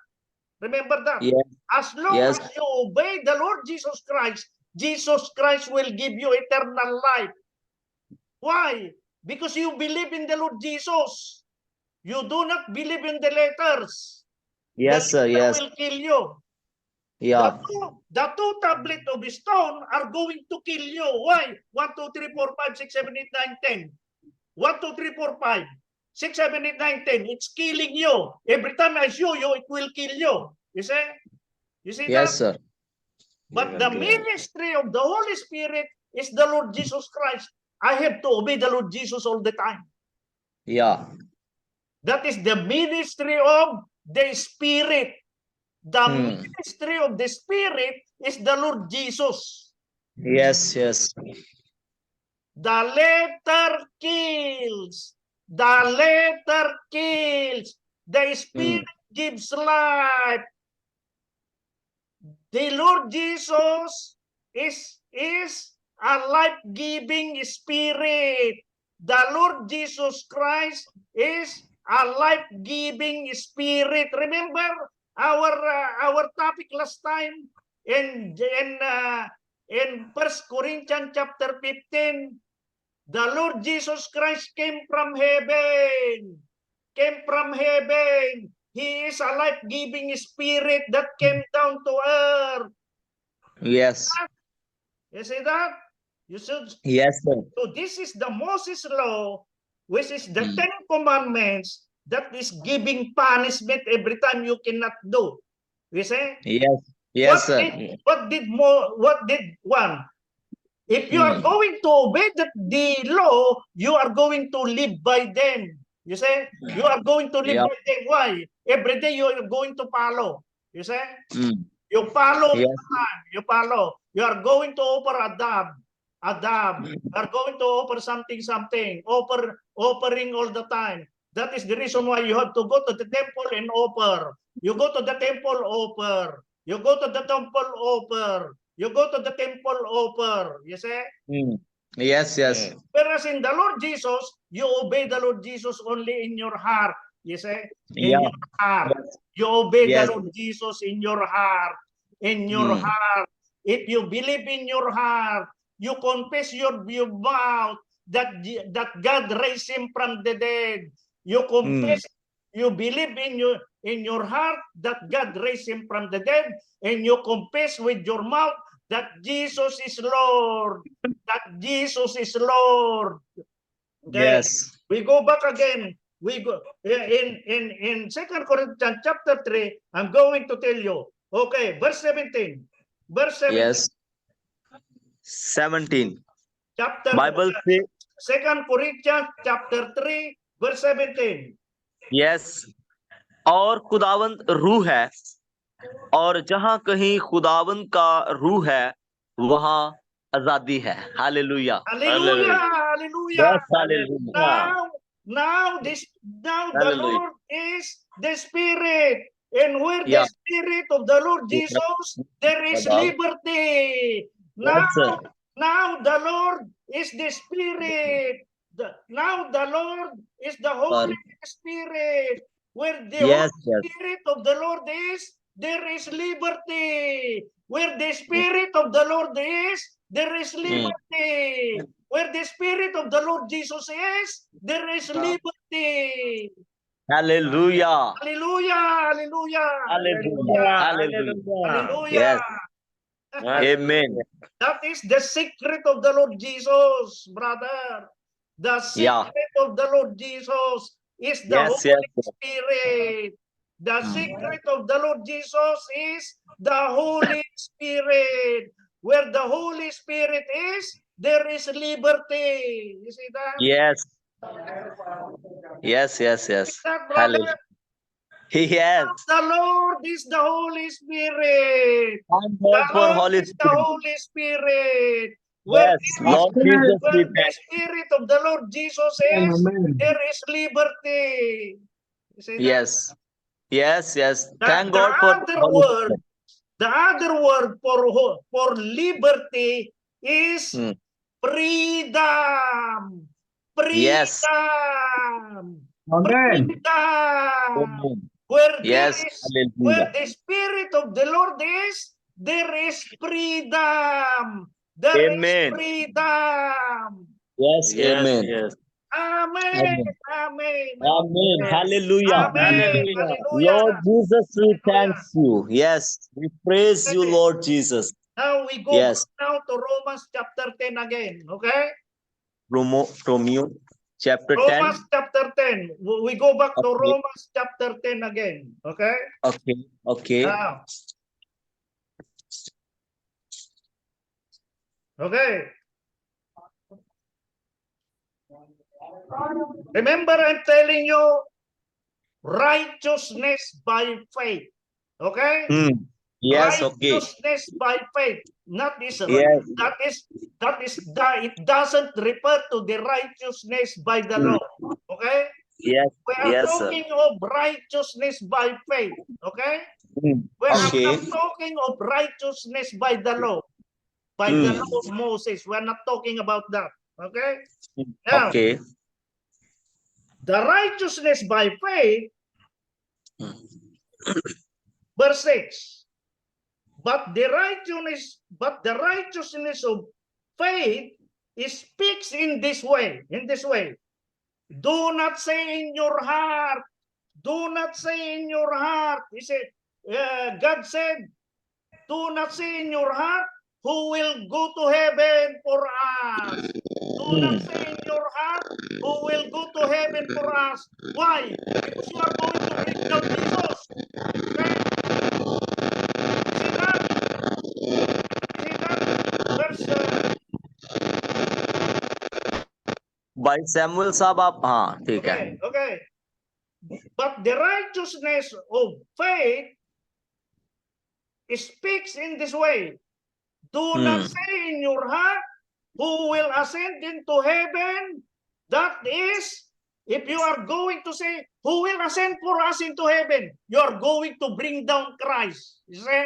Remember that. Yes. As long Yes. as you obey the Lord Jesus Christ will give you eternal life. Why? Because you believe in the Lord Jesus. You do not believe in the letters. Yes, sir. The letter Yes. will kill you. Yeah. The two tablets of stone are going to kill you. Why? 1, 2, 3, 4, 5, 6, 7, 8, 9, 10. 1, 2, 3, 4, 5, 6, 7, 8, 9, 10. It's killing you. Every time I show you, it will kill you. You see? You see Yes, that? sir. But the ministry of the Holy Spirit is the Lord Jesus Christ. I have to obey the Lord Jesus all the time. Yeah. That is the ministry of the Spirit. The ministry of the Spirit is the Lord Jesus. Yes, yes. The letter kills. The letter kills. The Spirit gives life. The Lord Jesus is a life-giving Spirit. The Lord Jesus Christ is a life-giving Spirit. Remember our topic last time in in 1 Corinthians chapter 15, the Lord Jesus Christ came from heaven. Came from heaven. He is a life-giving spirit that came down to earth. Yes. You see that? You should. Yes, sir. So this is the Moses law, which is the Mm. 10 commandments that is giving punishment every time you cannot do. You see? Yes. Yes, sir. What did one? If you are Mm. going to obey the law, you are going to live by them. You say you are going to live Yeah. by them. Why? Every day you are going to follow. You say Mm. you follow. Yes. You follow. You are going to offer a dab. You are going to offer something. Offering all the time. That is the reason why you have to go to the temple and offer. You go to the temple, offer. You go to the temple, offer. You go to the temple, offer. You see? Mm. Yes, yes. Whereas in the Lord Jesus, you obey the Lord Jesus only in your heart. You see? In Yeah. your heart. Yes. You obey Yes. the Lord Jesus in your heart. In your Mm. heart. If you believe in your heart, you confess your mouth that God raised him from the dead. You confess, you believe in your heart that God raised him from the dead, and you confess with your mouth that Jesus is Lord. That Jesus is Lord. Okay. Yes. We go back again. We go in 2 Corinthians chapter 3. I'm going to tell you. Okay, verse 17. Verse 17. Yes. 17. Chapter Bible say 2 Corinthians chapter 3 verse 17. yes. और खुदावंद रूह है, और जहां कहीं खुदावंद का रूह है वहां आजादी है. Hallelujah. Hallelujah, hallelujah. Yes, hallelujah. Now the Hallelujah. Lord is the Spirit, and where the Yeah. Spirit of the Lord Jesus, there is liberty. Yes, sir. Now the Lord is the Spirit. Now the Lord is the Holy Spirit. Where the Yes, Holy yes. Spirit of the Lord is, there is liberty. Where the Spirit of the Lord is, there is liberty. Where the Spirit of the Lord Jesus is, there is liberty. Hallelujah. Hallelujah, hallelujah, Hallelujah. Hallelujah. hallelujah. Yes. Amen. That is the secret of the Lord Jesus, brother. The Yeah. secret of the Lord Jesus is the Yes, Holy yes. Spirit. The secret of the Lord Jesus is the Holy Spirit. Where the Holy Spirit is, there is liberty. You see that? Yes. Yes, yes, yes. See that, brother? Hallelujah. Yes. The Lord is the Holy Spirit. Thank The God for Lord Holy is the Spirit. Holy Spirit. Where Yes, Lord Jesus, we where the thank Spirit of the Lord Jesus is, there is liberty. You see that? Yes. Yes, yes. Thank The God for other Holy word, Spirit. the other word for liberty is Hmm. freedom. Yes. Freedom. Amen. Freedom. Amen. Where Yes. where Hallelujah. the Spirit of the Lord is, there is freedom. There is Amen. freedom. Yes. Amen. yes. Amen. Amen. Amen. Amen. Hallelujah. Amen. Hallelujah. Lord Jesus, we Hallelujah. thank you. Yes. We praise you, Lord Jesus. Now we go Yes. now to Romans chapter 10 again. Okay? Romeo chapter 10. Romans chapter 10. We go back to Okay. Romans chapter 10 again. Okay? Okay. Okay. Now. Okay. Remember, I'm telling you, righteousness by faith. Okay? Yes. Okay. Righteousness by faith. Not this. Yes. It doesn't refer to the righteousness by the law. Okay? Yes. We are Yes, sir. talking of righteousness by faith. Okay? We are Okay. not talking of righteousness by the law. By the law of Moses. We're not talking about that. Okay? Now, Okay. the righteousness by faith, verse 6. but the righteousness of faith speaks in this way. Do not say in your heart. Do not say in your heart. He said, God said, do not say in your heart, who will go to heaven for us. Do not say in your heart, who will go to heaven for us. Why? Because you are going to bring down Jesus. Okay? See that? Verse भाई Samuel साहब आप हाँ ठीक है okay. But the righteousness of faith speaks in this way. Do not say in your heart, who will ascend into heaven. That is, if you are going to say, who will ascend for us into heaven, you are going to bring down Christ. You see?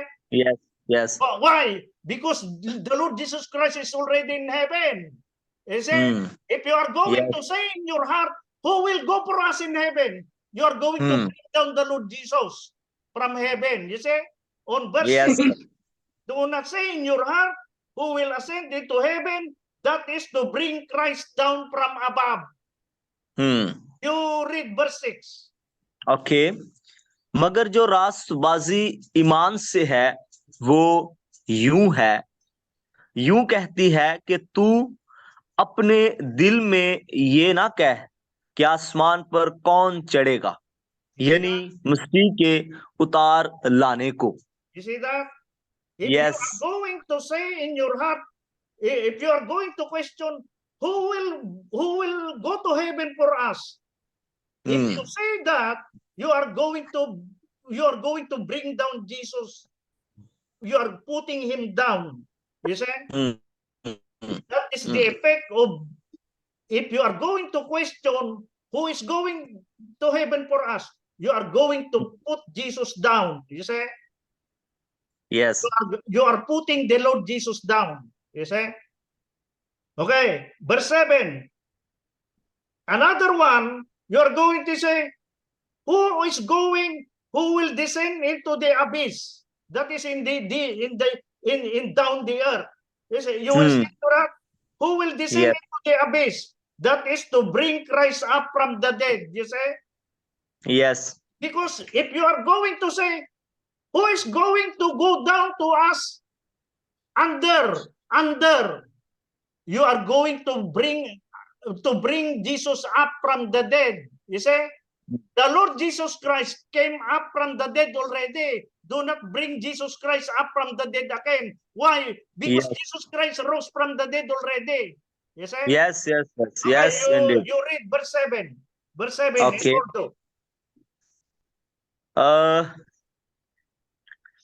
yes Why? Because the Lord Jesus Christ is already in heaven. You see? If you are going to say in your heart, who will go for us in heaven, you are going to bring down the Lord Jesus from heaven. You see? On verse 6, do not say in your heart, who will ascend into heaven. That is to bring Christ down from above. You read verse 6. Okay मगर जो रास्तबाजी ईमान से है वो यूं कहती है कि तू अपने दिल में ये ना कह कि आसमान पर कौन चढ़ेगा यानी मसीह के उतार लाने को. You see that? If Yes. you are going to say in your heart, if you are going to question, who will go to heaven for us? If you say that, you are going to bring down Jesus. You are putting him down. You see? That is the effect of, if you are going to question who is going to heaven for us, you are going to put Jesus down. You see? Yes. You are putting the Lord Jesus down. You see? Okay, verse 7. Another one, you are going to say, who will descend into the abyss? That is in down the earth. You see, you will say to that, who will descend into the abyss? That is to bring Christ up from the dead. You say? Yes. Because if you are going to say, who is going to go down to us under, you are going to bring Jesus up from the dead. You see? The Lord Jesus Christ came up from the dead already. Do not bring Jesus Christ up from the dead again. Why? Because Jesus Christ rose from the dead already. You see? Yes. Okay, you read verse 7. Verse 7. Okay.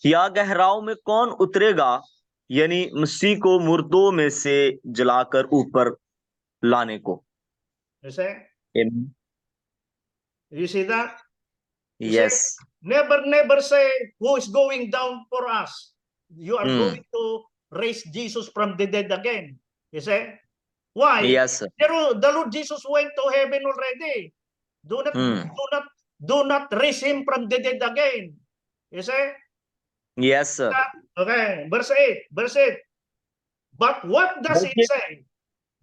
या गहराओं में कौन उतरेगा यानी मसीह को मुर्दों में से जलाकर ऊपर लाने को. You see? Amen. You see that? You Yes. see? Never say who is going down for us. You are going to raise Jesus from the dead again. You see? Why? Yes. The Lord Jesus went to heaven already. Do not raise him from the dead again. You see? Yes, sir. Okay, verse 8. But what does it say?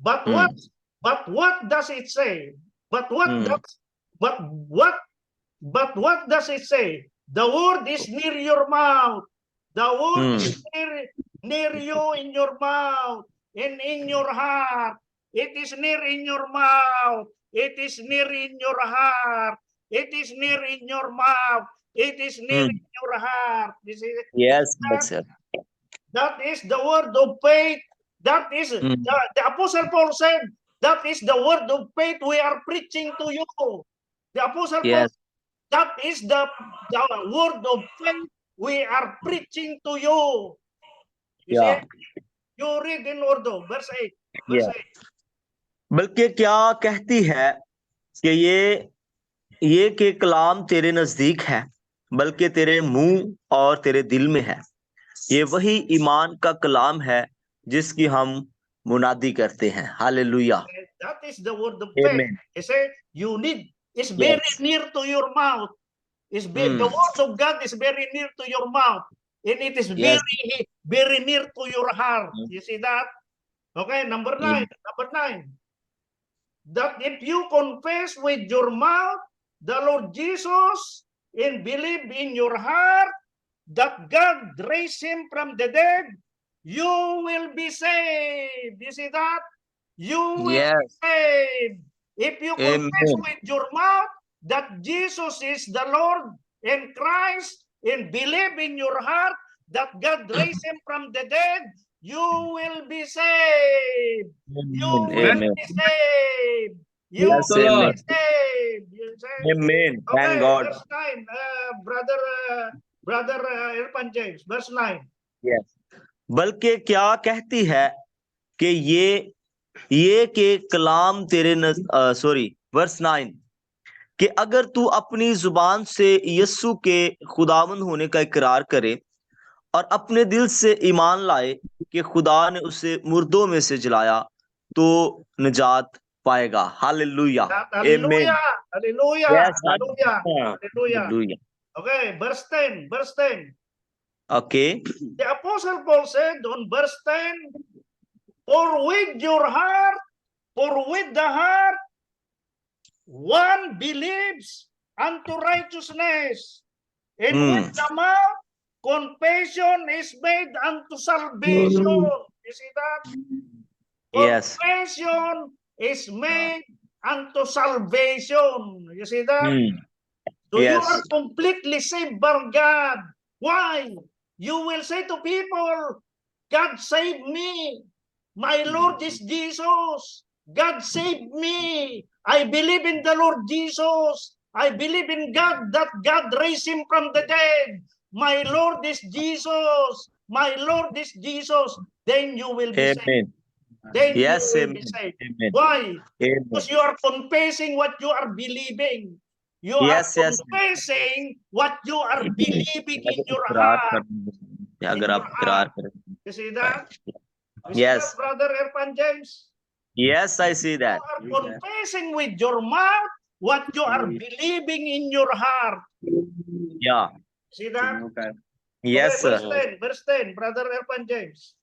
But what does it say? But what does it say? The word is near your mouth. The word is near you in your mouth and in your heart. It is near in your mouth. It is near in your heart. It is near in your mouth. It is near in your heart. Yes, sir. That is the word of faith. That is the Apostle Paul said, that is the word of faith we are preaching to you. The Apostle Paul, that is the word of faith we are preaching to you. You see? You read in Urdu, verse 8. Verse 8. बल्कि क्या कहती है कि ये के कलाम तेरे नजदीक है बल्कि तेरे मुंह और तेरे दिल में है. ये वही ईमान का कलाम है जिसकी हम मुनादी करते हैं. Hallelujah. That is the word of faith. You say you need, it's very near to your mouth. The words of God is very near to your mouth. and it is Yes. very near to your heart. You see that? Okay, number 9. Number 9. That if you confess with your mouth the Lord Jesus and believe in your heart that God raised him from the dead, you will be saved. You see that? You will Yes. be saved. If you confess Amen. with your mouth that Jesus is the Lord and Christ and believe in your heart that God raised him from the dead, you will be saved. You will Amen. be saved. You Yes, will amen. be saved. You say, Amen. okay, Thank God. verse 9, brother Irfan James, verse 9. Yes. बल्कि क्या कहती है कि ये के कलाम तेरे sorry verse 9 कि अगर तू अपनी जुबान से यीशु के खुदावंद होने का इकरार करे और अपने दिल से ईमान लाए कि खुदा ने उसे मुर्दों में से जलाया तो निजात पाएगा. Hallelujah. Hallelujah. Hallelujah. Yes. Hallelujah. Hallelujah. Hallelujah. Okay, verse 10. Verse 10. Okay. The Apostle Paul said on verse 10, for with your heart, for with the heart, one believes unto righteousness, and with the mouth, confession is made unto salvation. You see that? Yes. Confession is made unto salvation. You see that? So you Yes. are completely saved by God. Why? You will say to people, God save me. My Lord is Jesus. God save me. I believe in the Lord Jesus. I believe in God that God raised him from the dead. My Lord is Jesus. My Lord is Jesus. Then you will be saved. Amen. Then Yes. you will Amen. be saved. Amen. Why? Amen. Because you are confessing what you are believing. You Yes, are yes. confessing what you are believing in your इकरार heart. करने अगर In आप your इकरार heart. करें. You see that? You see Yes. that, brother Irfan James? Yes, I see that. You are confessing with your mouth what you are believing in your heart. Yeah. See that? Yes, Okay, sir. verse 10, brother Irfan James.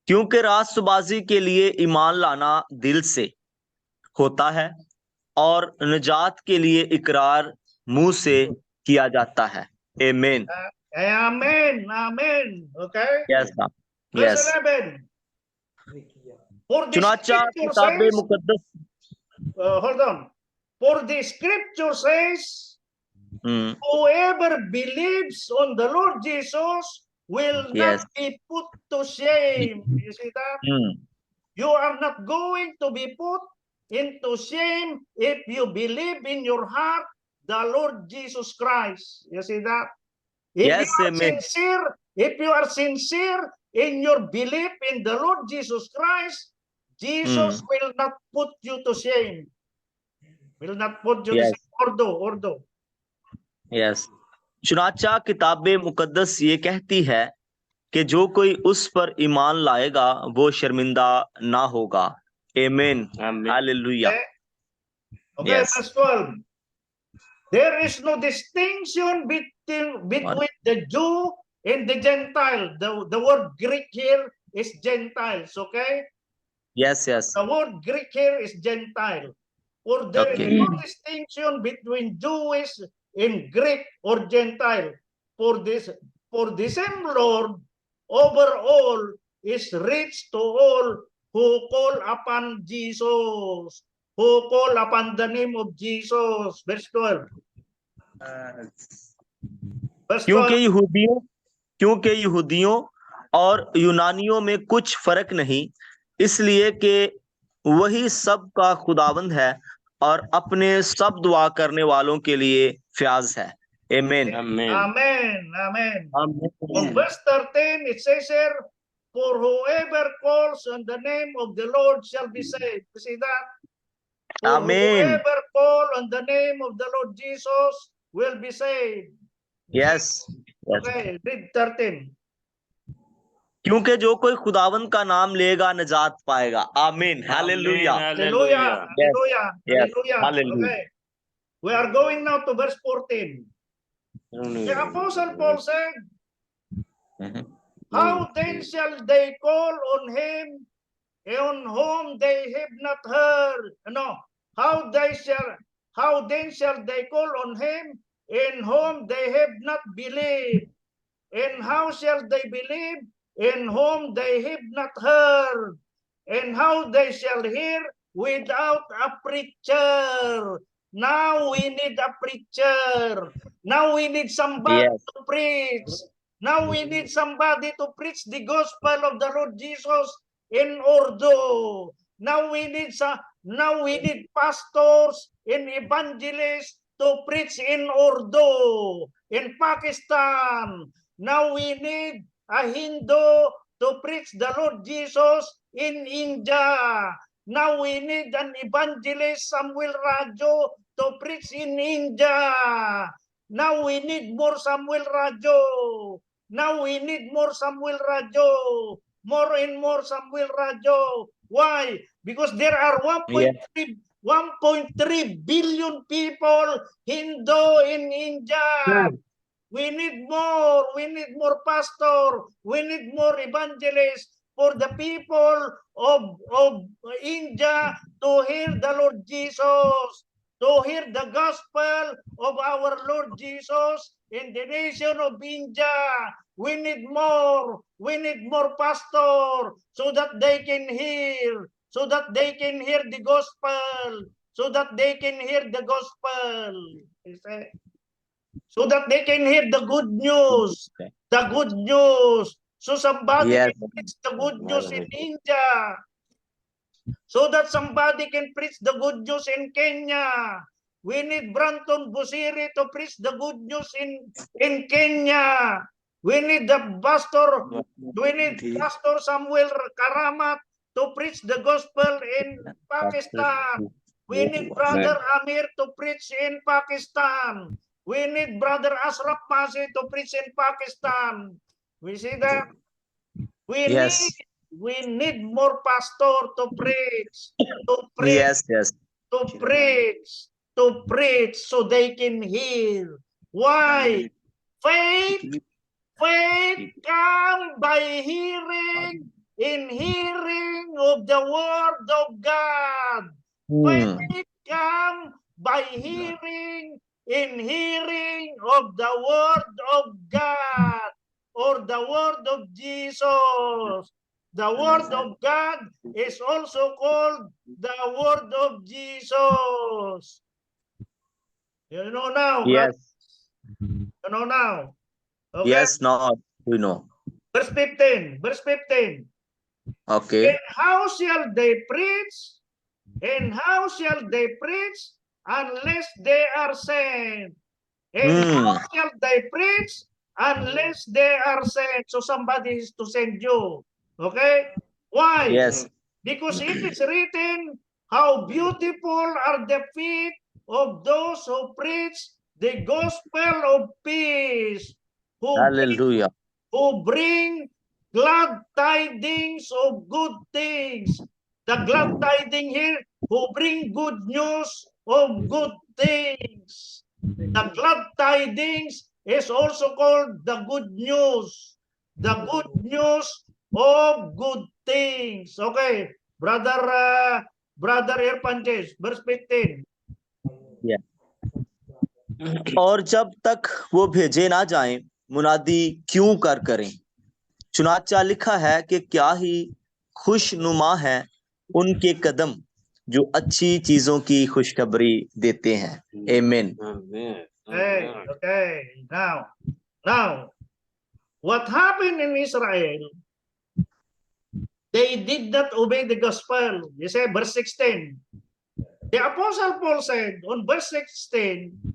क्योंकि रास्तबाजी के लिए ईमान लाना दिल से होता है और निजात के लिए इकरार मुंह से किया जाता है. Amen. Amen. Amen. Okay. Yes, sir. Verse Yes. 11. For the चुनाचा scripture किताबे says, मुकद्दस. hold on. For the scripture says, Hmm. whoever believes on the Lord Jesus will Yes. not be put to shame. You see that? Hmm. You are not going to be put into shame if you believe in your heart the Lord Jesus Christ. You see that? If Yes, you are amen. sincere, if you are sincere in your belief in the Lord Jesus Christ, Jesus will not put you to shame. Will not put you to Yes. shame. Ordo. Yes. चुनाचा किताबे मुकद्दस ये कहती है कि जो कोई उस पर ईमान लाएगा वो शर्मिंदा ना होगा. Amen. Hallelujah. Okay, Yes. verse 12. There is no distinction between the Jew and the Gentile. The word Greek here is Gentiles, okay? Yes, yes. The word Greek here is Gentile. Or there is Okay. no distinction between Jewish and Greek or Gentile. For the same Lord over all is rich to all who call upon Jesus, who call upon the name of Jesus. Verse 12. Verse 12. क्योंकि यहूदियों और यूनानियों में कुछ फर्क नहीं, इसलिए कि वही सब का खुदावंद है और अपने सब दुआ करने वालों के लिए फ्याज है. Amen. Amen. Amen. On verse 13, it says here, for whoever calls on the name of the Lord shall be saved. You see that? For Amen. whoever call on the name of the Lord Jesus will be saved. Yes. Okay, read 13. क्योंकि जो कोई खुदावंद का नाम लेगा निजात पाएगा. आमीन. Hallelujah. Hallelujah. Yes. Hallelujah. Yes. Hallelujah. Hallelujah. Okay. We are going now to verse 14. The Apostle Paul said, How then shall they call on him on whom they have not heard? No. How then shall they call on him in whom they have not believed? And how shall they believe in whom they have not heard? And how they shall hear without a preacher? Now we need a preacher. Now we need somebody Yes. to preach. Now we need somebody to preach the gospel of the Lord Jesus in Urdu. Now we need pastors and evangelists to preach in Urdu. In Pakistan, now we need a Hindu to preach the Lord Jesus in India. Now we need an evangelist, Samuel Rajo, to preach in India. Now we need more Samuel Rajo. Now we need more Samuel Rajo. More and more Samuel Rajo. Why? Because there are 1.3 billion people Hindu in India. We need more. We need more pastor. We need more evangelists for the people of India to hear the Lord Jesus, to hear the gospel of our Lord Jesus in the nation of India. We need more. We need more pastor so that they can hear, so that they can hear the gospel, so that they can hear the gospel. So that they can hear the good news. The good news. So somebody Yes. can preach the good news in India. So that somebody can preach the good news in Kenya. We need Branton Busiri to preach the good news in Kenya. We need Pastor Samuel Karamat to preach the gospel in Pakistan. We need Brother Amir to preach in Pakistan. We need Brother Ashraf Masih to preach in Pakistan. We see that? We need more pastor to preach, Yes. to preach so they can hear. Why? Faith come by hearing, in hearing of the word of God. Faith come by hearing, in hearing of the word of God, or the word of Jesus. The word of God is also called the word of Jesus. You know now, Yes. you know now. Okay? Yes. Now we know. Verse 15. Okay. And how shall they preach? And how shall they preach unless they are sent? And how shall they preach unless they are sent? So somebody is to send you. Okay? Why? Yes. Because it is written, how beautiful are the feet of those who preach the gospel of peace, Hallelujah. who bring glad tidings of good things. The glad tiding here, who bring good news of good things. The glad tidings is also called the good news. The good news of good things. Okay, brother Irpanjes, verse 15. और जब तक वो भेजे ना जाएं, मुनादी क्यों करें। चुनाचा लिखा है कि क्या ही खुशनुमा है उनके कदम जो अच्छी चीजों की खुशखबरी देते हैं। आमीन। Okay. Now, what happened in Israel? They did not obey the gospel. You say, verse 16. The Apostle Paul said on verse 16,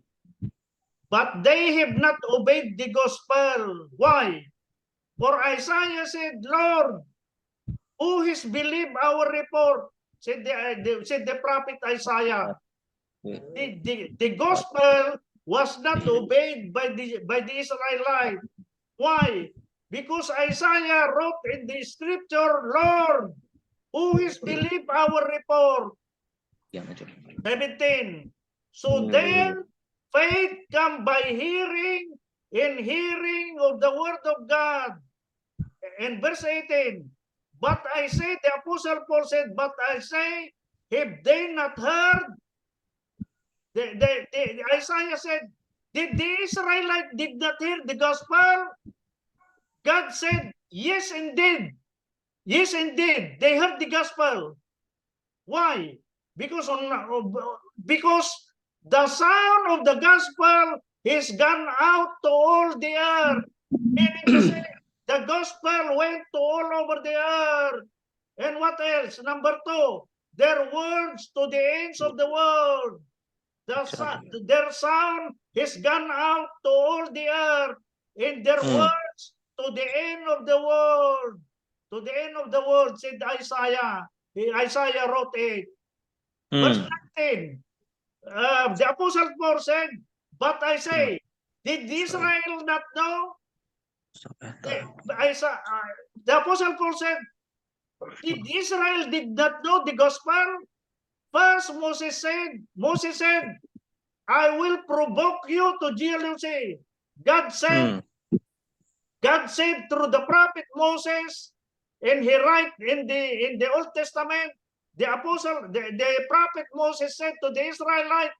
but they have not obeyed the gospel. Why? For Isaiah said, Lord, who has believed our report? Said the prophet Isaiah. The gospel was not obeyed by the Israelites. Why? Because Isaiah wrote in the scripture, Lord, who has believed our report? 17. So then faith come by hearing, and hearing of the word of God. in verse 18, but I say, the Apostle Paul said, but I say, if they not heard, Isaiah said, did the Israelite did not hear the gospel? God said, yes, indeed. Yes, indeed. They heard the gospel. Why? Because the sound of the gospel is gone out to all the earth. Meaning to say, the gospel went to all over the earth. And what else? Number 2, their words to the ends of the world. Their sound has gone out to all the earth, and their words to the end of the world. To the end of the world, said Isaiah. Isaiah wrote it. Verse 19, the Apostle Paul said, but I say, did Israel not know? The Apostle Paul said, did Israel did not know the gospel? First, Moses said, I will provoke you to jealousy. God said through the prophet Moses, and he write in the Old Testament, the prophet Moses said to the Israelite,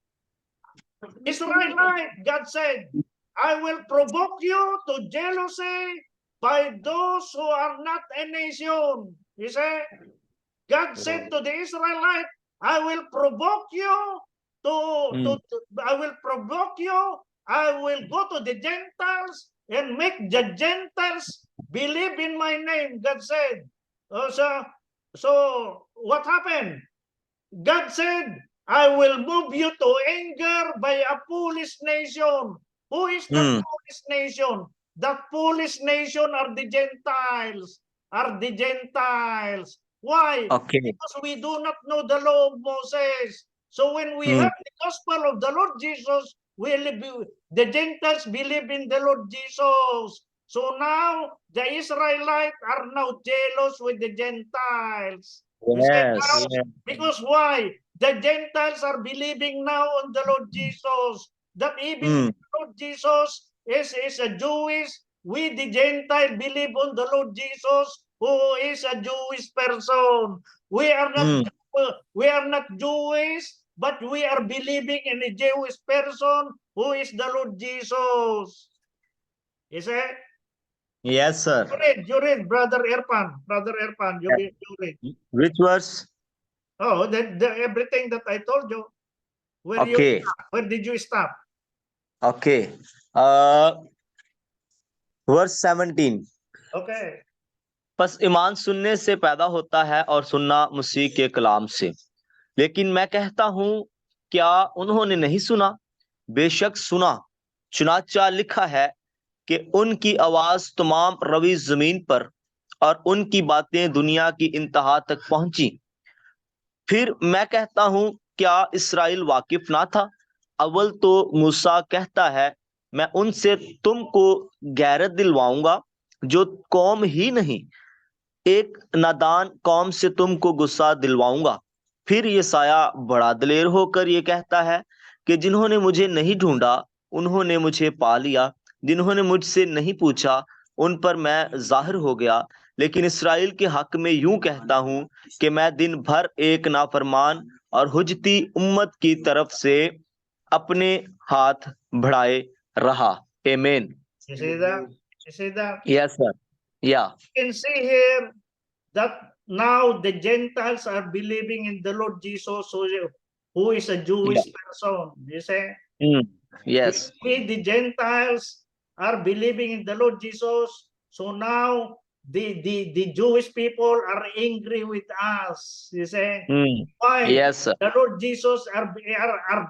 God said, I will provoke you to jealousy by those who are not a nation. He said, God said to the Israelite, I will provoke you I will go to the Gentiles and make the Gentiles believe in my name, God said. So what happened? God said, I will move you to anger by a foolish nation. Who is the foolish nation? That foolish nation are the Gentiles. Why? Okay. Because we do not know the law of Moses. So when we heard the gospel of the Lord Jesus, the Gentiles believe in the Lord Jesus. So now the Israelites are now jealous with the Gentiles. Yes. Because why? The Gentiles are believing now on the Lord Jesus. That even the Lord Jesus is a Jewish. We the Gentile believe on the Lord Jesus, who is a Jewish person. We are not Jewish, but we are believing in a Jewish person who is the Lord Jesus. Is it? Yes, sir. You read, Brother Erpan. You read. Which verse? Oh, everything that I told you. Where did you stop? Okay. Verse 17. Okay. बस ईमान सुनने से पैदा होता है और सुनना मसीह के कलाम से। लेकिन मैं कहता हूं, क्या उन्होंने नहीं सुना? बेशक सुना। चुनाचा लिखा है कि उनकी आवाज तमाम रवी जमीन पर और उनकी बातें दुनिया की इंतहा तक पहुंची। फिर मैं कहता हूं, क्या इस्राएल वाकिफ ना था? अव्वल तो मूसा कहता है, मैं उनसे तुमको गैरत दिलवाऊंगा जो कौम ही नहीं, एक नादान कौम से तुमको गुस्सा दिलवाऊंगा। फिर यशायाह बड़ा दिलेर होकर ये कहता है कि जिन्होंने मुझे नहीं ढूंढा उन्होंने मुझे पा लिया, जिन्होंने मुझसे नहीं पूछा उन पर मैं जाहिर हो गया। लेकिन इस्राएल के हक में यूं कहता हूं कि मैं दिन भर एक नाफरमान और हुजती उम्मत की तरफ से अपने हाथ बढ़ाए रहा। आमीन। You see that? Yes, sir. Yeah. You can see here that now the Gentiles are believing in the Lord Jesus, who is a Jewish person. You say? Yes. We the Gentiles are believing in the Lord Jesus. So now the Jewish people are angry with us. You say? Why? Yes, sir. The Lord Jesus are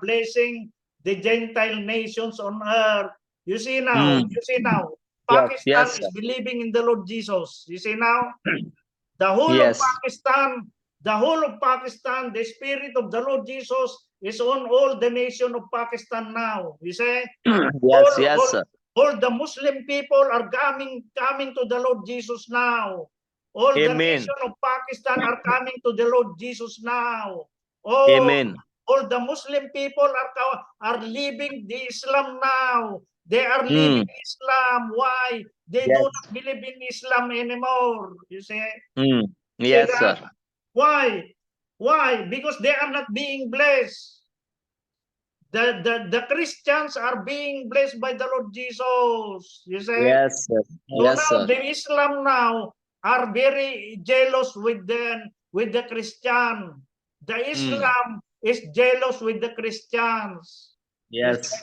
blessing the Gentile nations on earth. You see now. Pakistan Yes, is believing in the Lord Jesus. You see now? The whole Yes. of Pakistan, the spirit of the Lord Jesus is on all the nation of Pakistan now. You say? Yes, sir. All the Muslim people are coming to the Lord Jesus now. All the Amen. nation of Pakistan are coming to the Lord Jesus now. All Amen. the Muslim people are leaving the Islam now. They are leaving Islam. Why? They do Yes. not believe in Islam anymore. You see? Yes, that? sir. Why? Why? Because they are not being blessed. The Christians are being blessed by the Lord Jesus. You see? Yes, sir. So Yes, now sir. the Islam now are very jealous with the Christian. The Islam is jealous with the Christians. Yes.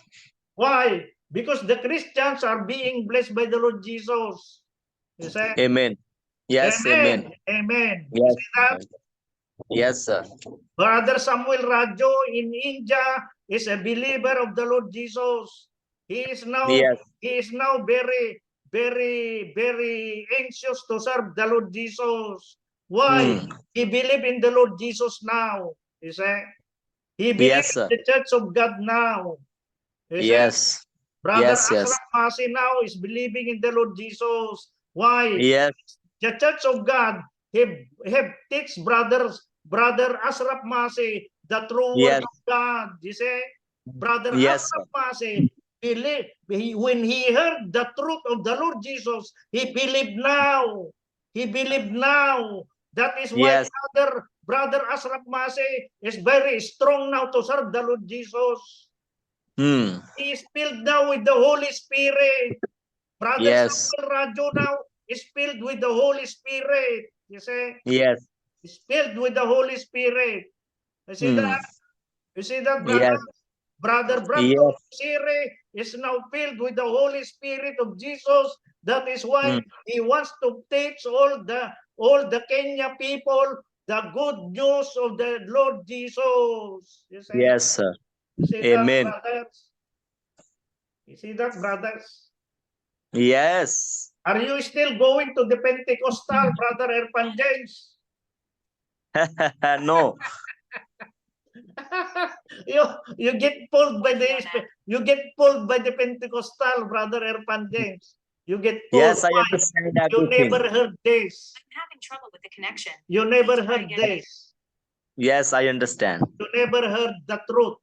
Why? Because the Christians are being blessed by the Lord Jesus. You see? Amen. Yes, amen. Amen. You Yes. see that? Yes, sir. Brother Samuel Rajo in India is a believer of the Lord Jesus. He is now Yes. very, very, very anxious to serve the Lord Jesus. Why? He believes in the Lord Jesus now. You see? He believes Yes, sir. in the Church of God now. You see? Yes. Brother Yes, yes. Ashraf Masi now is believing in the Lord Jesus. Why? Yes. The Church of God have teach Brother Ashraf Masi the true Yes. word of God. You see? Brother Yes, Ashraf Masi when he heard the truth of the Lord Jesus, he believed now. He believed now. That is why Yes. Brother Ashraf Masi is very strong now to serve the Lord Jesus. He is filled now with the Holy Spirit. Brother Yes. Samuel Rajo now is filled with the Holy Spirit. You see? Yes. He's filled with the Holy Spirit. You see that? You see that, brother? Yes. Brother Branto Siri is now filled with the Holy Spirit of Jesus. That is why he wants to teach all the Kenya people the good news of the Lord Jesus. You see? Yes, sir. You see Amen. that, brothers? You see that, brothers? Yes. Are you still going to the Pentecostal, Brother Erpan James? No. you get pulled by the Pentecostal, Brother Erpan James. You get pulled. Yes, I Why? understand You everything. never heard this. I'm having trouble with the connection. You never Please try heard again. this. Yes, I understand. You never heard the truth.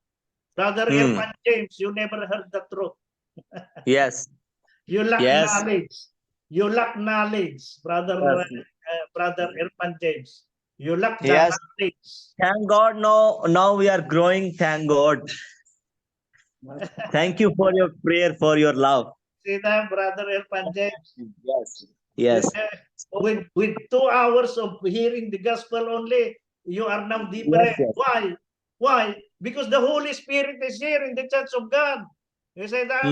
Brother Erpan James, you never heard the truth. Yes. You lack Yes. knowledge. You lack knowledge, Brother Erpan James. You lack the Yes. knowledge. Thank God. Now we are growing. Thank God. Thank you for your prayer, for your love. See that, Brother Erpan James? Yes. Yes. With 2 hours of hearing the gospel only, you are now different. Yes, yes. Why? Why? Because the Holy Spirit is here in the Church of God. You say that?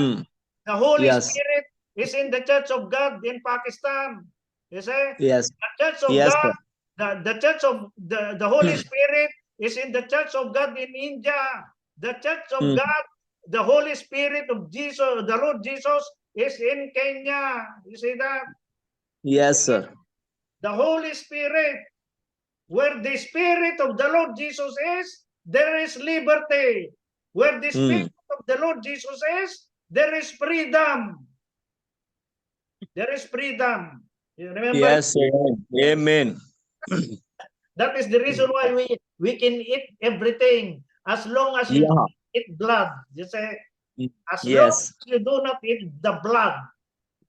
The Holy Yes. Spirit is in the Church of God in Pakistan. You say? Yes. The Church of Yes, God, the Church of the Holy Spirit is in the Church of God in India. The Church of God, the Holy Spirit of Jesus, the Lord Jesus is in Kenya. You see that? Yes, sir. The Holy Spirit, where the Spirit of the Lord Jesus is, there is liberty. Where the Spirit of the Lord Jesus is, there is freedom. There is freedom. You remember? Yes, amen. That is the reason why we can eat everything as long as you eat blood. You say, as long as you do not eat the blood,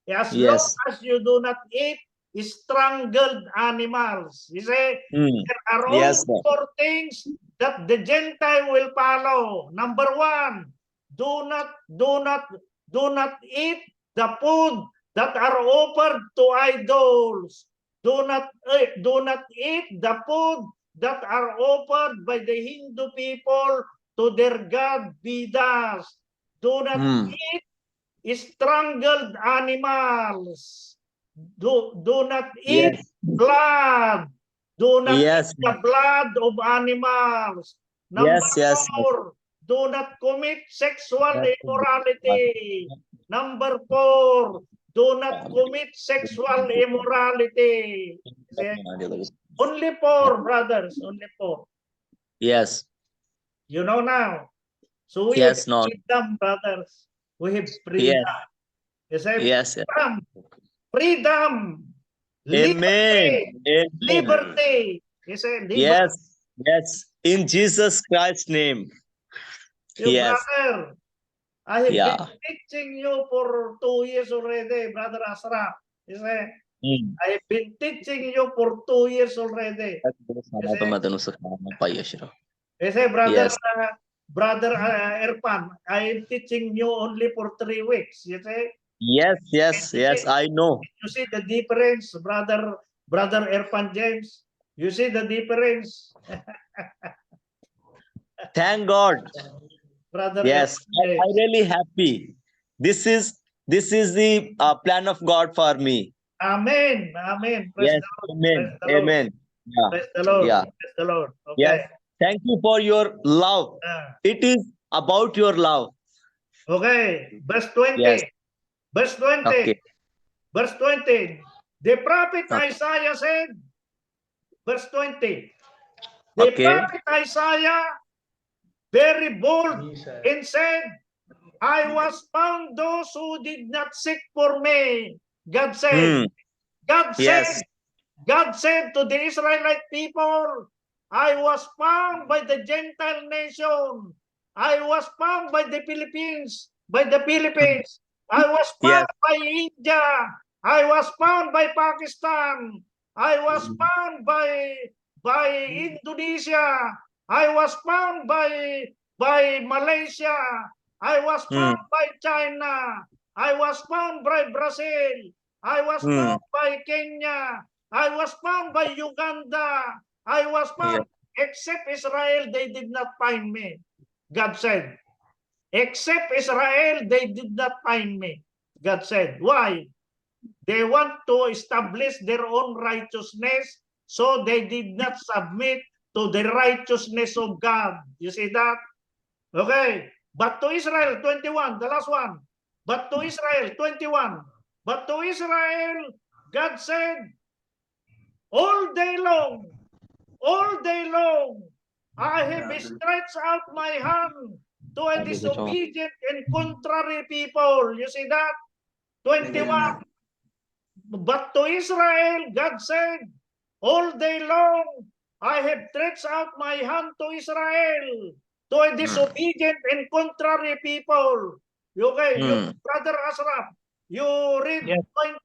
as long as you do not eat strangled animals. You say, there are only 4 things that the Gentile will follow. Number 1, do not eat the food that are offered to idols. Do not eat the food that are offered by the Hindu people to their god Vedas. Do not eat strangled animals. Do not eat blood. Do not eat the blood of animals. Number 4, do not commit sexual immorality. Number 4, do not commit sexual immorality. Only 4, brothers. Only 4. Yes. You know now. So we have freedom, brothers. We have freedom. You say, freedom. Amen. Liberty. You say, liberty. Yes. In Jesus Christ's name. Brother, I have Yeah. been teaching you for 2 years already, Brother Asraf. You say, Hmm. I have been teaching you for 2 years already. तो मैं तेनू सिखाना पाई Ashara You say, Brother, Yes. Brother Irfan, I am teaching you only for 3 weeks. You say, yes I know. you see the difference, Brother Irfan James. You see the difference, Thank God. Brother Yes, Irfan I James. really happy. This is the plan of God for me. Amen. Amen. Praise Yes, the Lord. amen, Praise the Lord. amen. Yeah, Praise the Lord. yeah, Praise the Lord. yes. Okay. Thank you for your love. Ah, It is about your love. okay. Verse 20. Yes. Verse 20. Okay. Verse 20. The prophet Okay. Isaiah said, verse 20. The Okay. prophet Isaiah, very bold, and said, I was found those who did not seek for me. God said, Hmm. God said, Yes. God said to the Israelite people, I was found by the Gentile nation. I was found by the Philippines, I was Yes. found by India. I was found by Pakistan. I was found by Indonesia. I was found by Malaysia. I was found by China. I was found by Brazil. I was found by Kenya. I was found by Uganda. I was found, except Israel, they did not find me. God said, except Israel, they did not find me. God said, why? They want to establish their own righteousness, so they did not submit to the righteousness of God. You see that? Okay. But to Israel, 21, the last one. But to Israel, 21. But to Israel, God said, all day long, I have stretched out my hand to a disobedient and contrary people. You see that? 21. But to Israel, God said, all day long, I have stretched out my hand to Israel, to a disobedient and contrary people. Okay, you, Brother Asraf, you read 20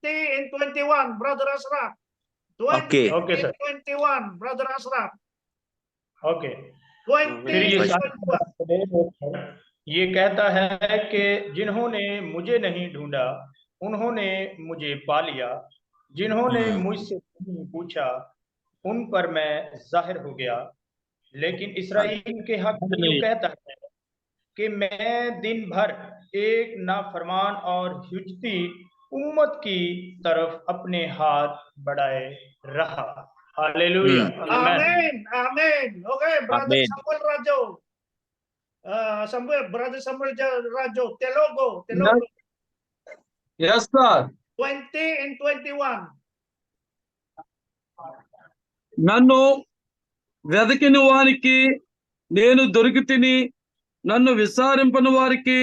and 21, Brother Asraf. 20 Okay. Okay, and sir. 21, Brother Asraf. Okay 20 फिर ये and सारे 21. ये कहता है कि जिन्होंने मुझे नहीं ढूंढा उन्होंने मुझे पा लिया, जिन्होंने मुझसे नहीं पूछा उन पर मैं जाहिर हो गया। लेकिन इस्राएल के हक में यूं कहता है कि मैं दिन भर एक नाफरमान और हिजती उम्मत की तरफ अपने हाथ बढ़ाए रहा। Hallelujah. Amen. Amen. Okay, Brother Amen. Samuel Rajo. Brother Samuel Rajo. Telogo. Yes, sir. 20 and 21. నన్ను వెదకిన వారికి నేను దొరికితిని, నన్ను విచారింపని వారికి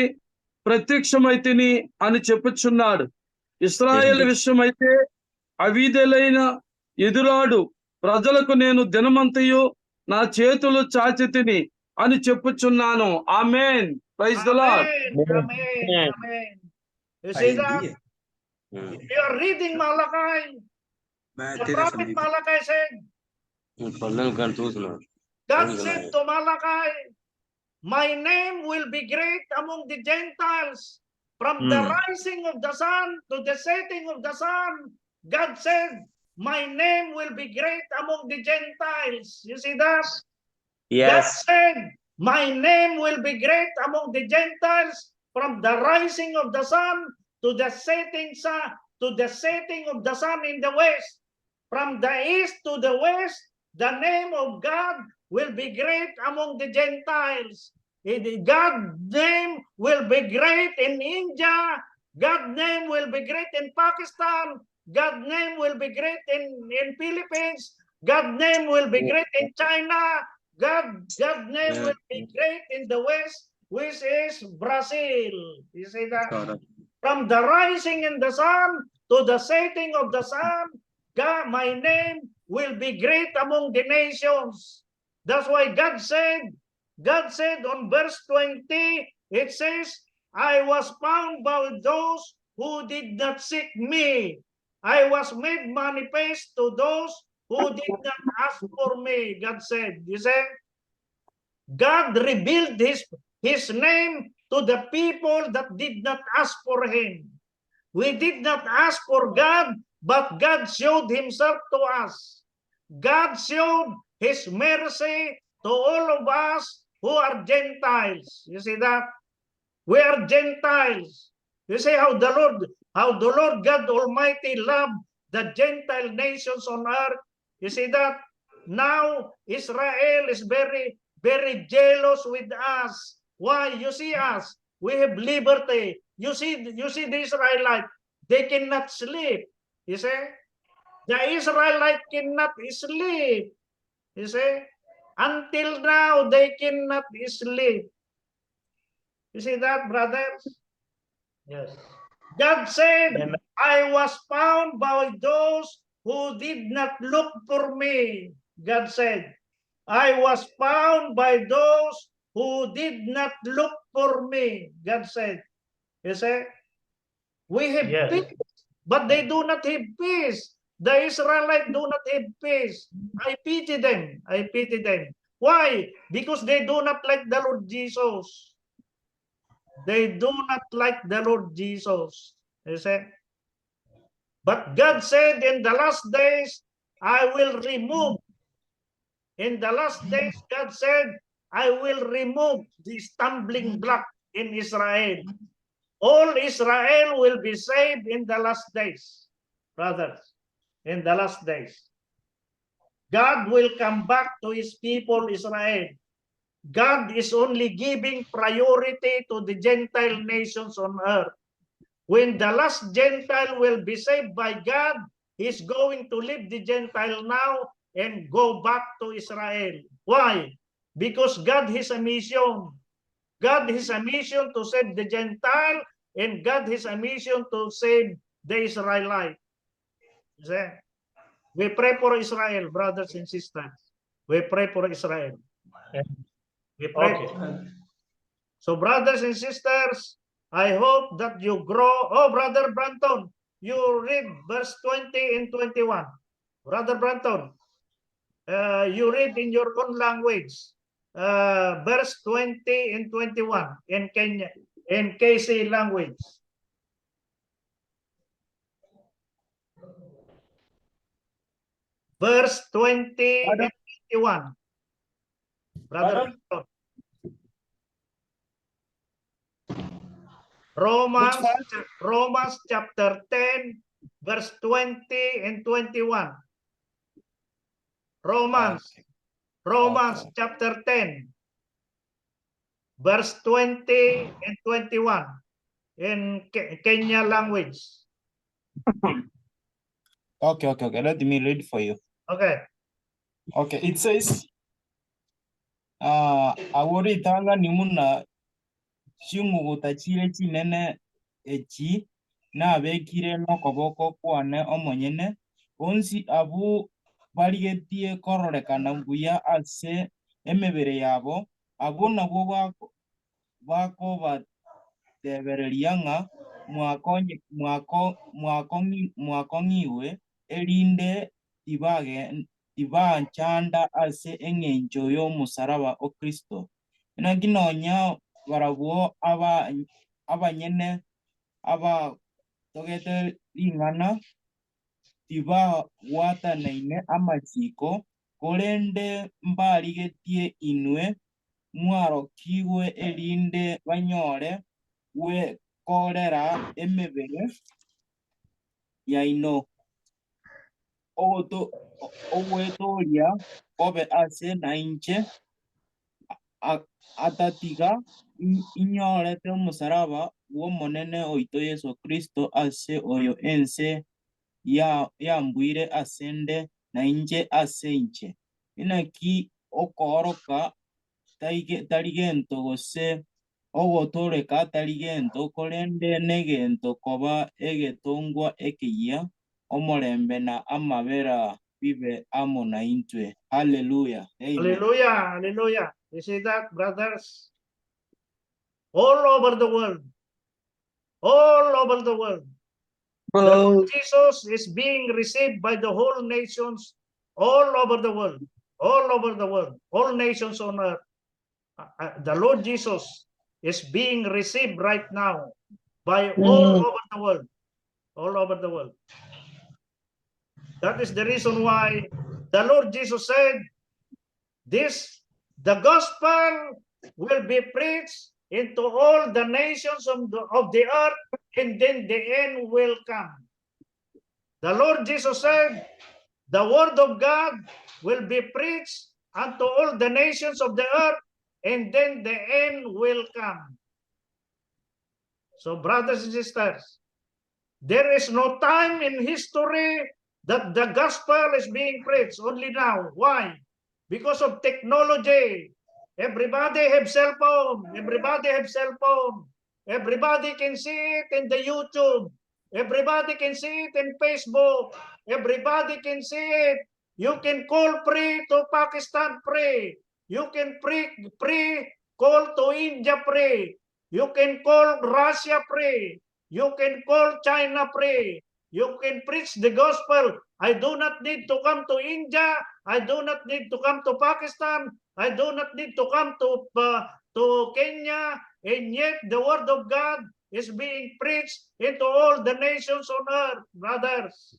ప్రత్యక్షమైతిని అని చెప్పుచున్నాడు. ఇశ్రాయేలు విషయమైతే అవిధేయులైన ఎదురాడు ప్రజలకు నేను దినమంతయు నా చేతులు చాచితిని అని చెప్పుచున్నాను. ఆమేన్. Praise the lord. Amen. You see that? You are reading Malachi. The prophet Malachi said, God said to Malachi, my name will be great among the Gentiles. From the rising of the sun to the setting of the sun, God said, my name will be great among the Gentiles. You see that? God Yes. said, my name will be great among the Gentiles from the rising of the sun to the setting of the sun in the west. From the east to the west, the name of God will be great among the Gentiles. God's name will be great in India. God's name will be great in Pakistan. God's name will be great in Philippines. God's name will be great in China. God's name will be great in the West, which is Brazil. You see that? From the rising in the sun to the setting of the sun, God, my name will be great among the nations. That's why God said on verse 20, it says, I was found by those who did not seek me. I was made manifest to those who did not ask for me, God said. You see? God revealed his name to the people that did not ask for him. We did not ask for God, but God showed himself to us. God showed his mercy to all of us who are Gentiles. You see that? We are Gentiles. You see how the Lord God Almighty loved the Gentile nations on earth. You see that? Now Israel is very, very jealous with us. Why? You see us. We have liberty. You see the Israelite. They cannot sleep. You see? The Israelite cannot sleep. You see? Until now, they cannot sleep. You see that, brothers? Yes. God said, Amen. I was found by those who did not look for me. God said, I was found by those who did not look for me. God said, you see, we have Yes. peace, but they do not have peace. The Israelites do not have peace. I pity them. I pity them. Why? Because they do not like the Lord Jesus. They do not like the Lord Jesus. You see? But God said in the last days, I will remove. In the last days, God said, I will remove the stumbling block in Israel. All Israel will be saved in the last days, brothers, in the last days. God will come back to his people, Israel. God is only giving priority to the Gentile nations on earth. When the last Gentile will be saved by God, he's going to leave the Gentile now and go back to Israel. Why? Because God has a mission. God has a mission to save the Gentile, and God has a mission to save the Israelite. See? We pray for Israel, brothers and sisters. We pray for Israel. We pray. Okay. So, brothers and sisters, I hope that you grow. Oh, Brother Branton, you read verse 20 and 21. Brother Branton, you read in your own language, verse 20 and 21 in Kenya, in KC language. Verse 20 and 21. Brother Branton. Romans chapter 10, verse 20 and 21. Romans chapter 10, verse 20 and 21 in Kenya language. Okay. Let me read for you. Okay. Okay, it says, awori itanga nimuna chimuguta chire chinene echi na abekire n'okoboko kwane omonyene onsi abu barigetie kororekana buya ase emebere yabo abo nabo bako batebereria ng'a mwakongiwe erinde ibanchanda ase eng'encho y'omusaraba o Kristo enakinonya barabwo abanyene abatogete ring'ana tibawatanaine amachiko korende mbarigetie inwe mwarokigwe erinde banyore korera emebere yaino ogwetoria obe ase na inche atatiga inyorete omusaraba bw'omonene oito Yesu Kristo ase oyo ense yambwire asende na inche ase inche inaki okoroka tarigento gose ogotoreka tarigento korende negento koba egetongwa ekiya omorembe na amabera bibe amo na intwe. Hallelujah. Amen. Hallelujah. Hallelujah. You see that, brothers? All over the world, all over the world. The Lord Jesus is being received by the whole nations all over the world, all over the world, all nations on earth. The Lord Jesus is being received right now by all over the world, all over the world. That is the reason why the Lord Jesus said, the gospel will be preached into all the nations of the earth, and then the end will come. The Lord Jesus said, the word of God will be preached unto all the nations of the earth, and then the end will come. So, brothers and sisters, there is no time in history that the gospel is being preached, only now. Why? Because of technology. Everybody have cell phone. Everybody have cell phone. Everybody can see it in the YouTube. Everybody can see it in Facebook. Everybody can see it. You can call pray to Pakistan, pray. You can pray, call to India, pray. You can call Russia, pray. You can call China, pray. You can preach the gospel. I do not need to come to India. I do not need to come to Pakistan. I do not need to come to Kenya. And yet the word of God is being preached into all the nations on earth, brothers.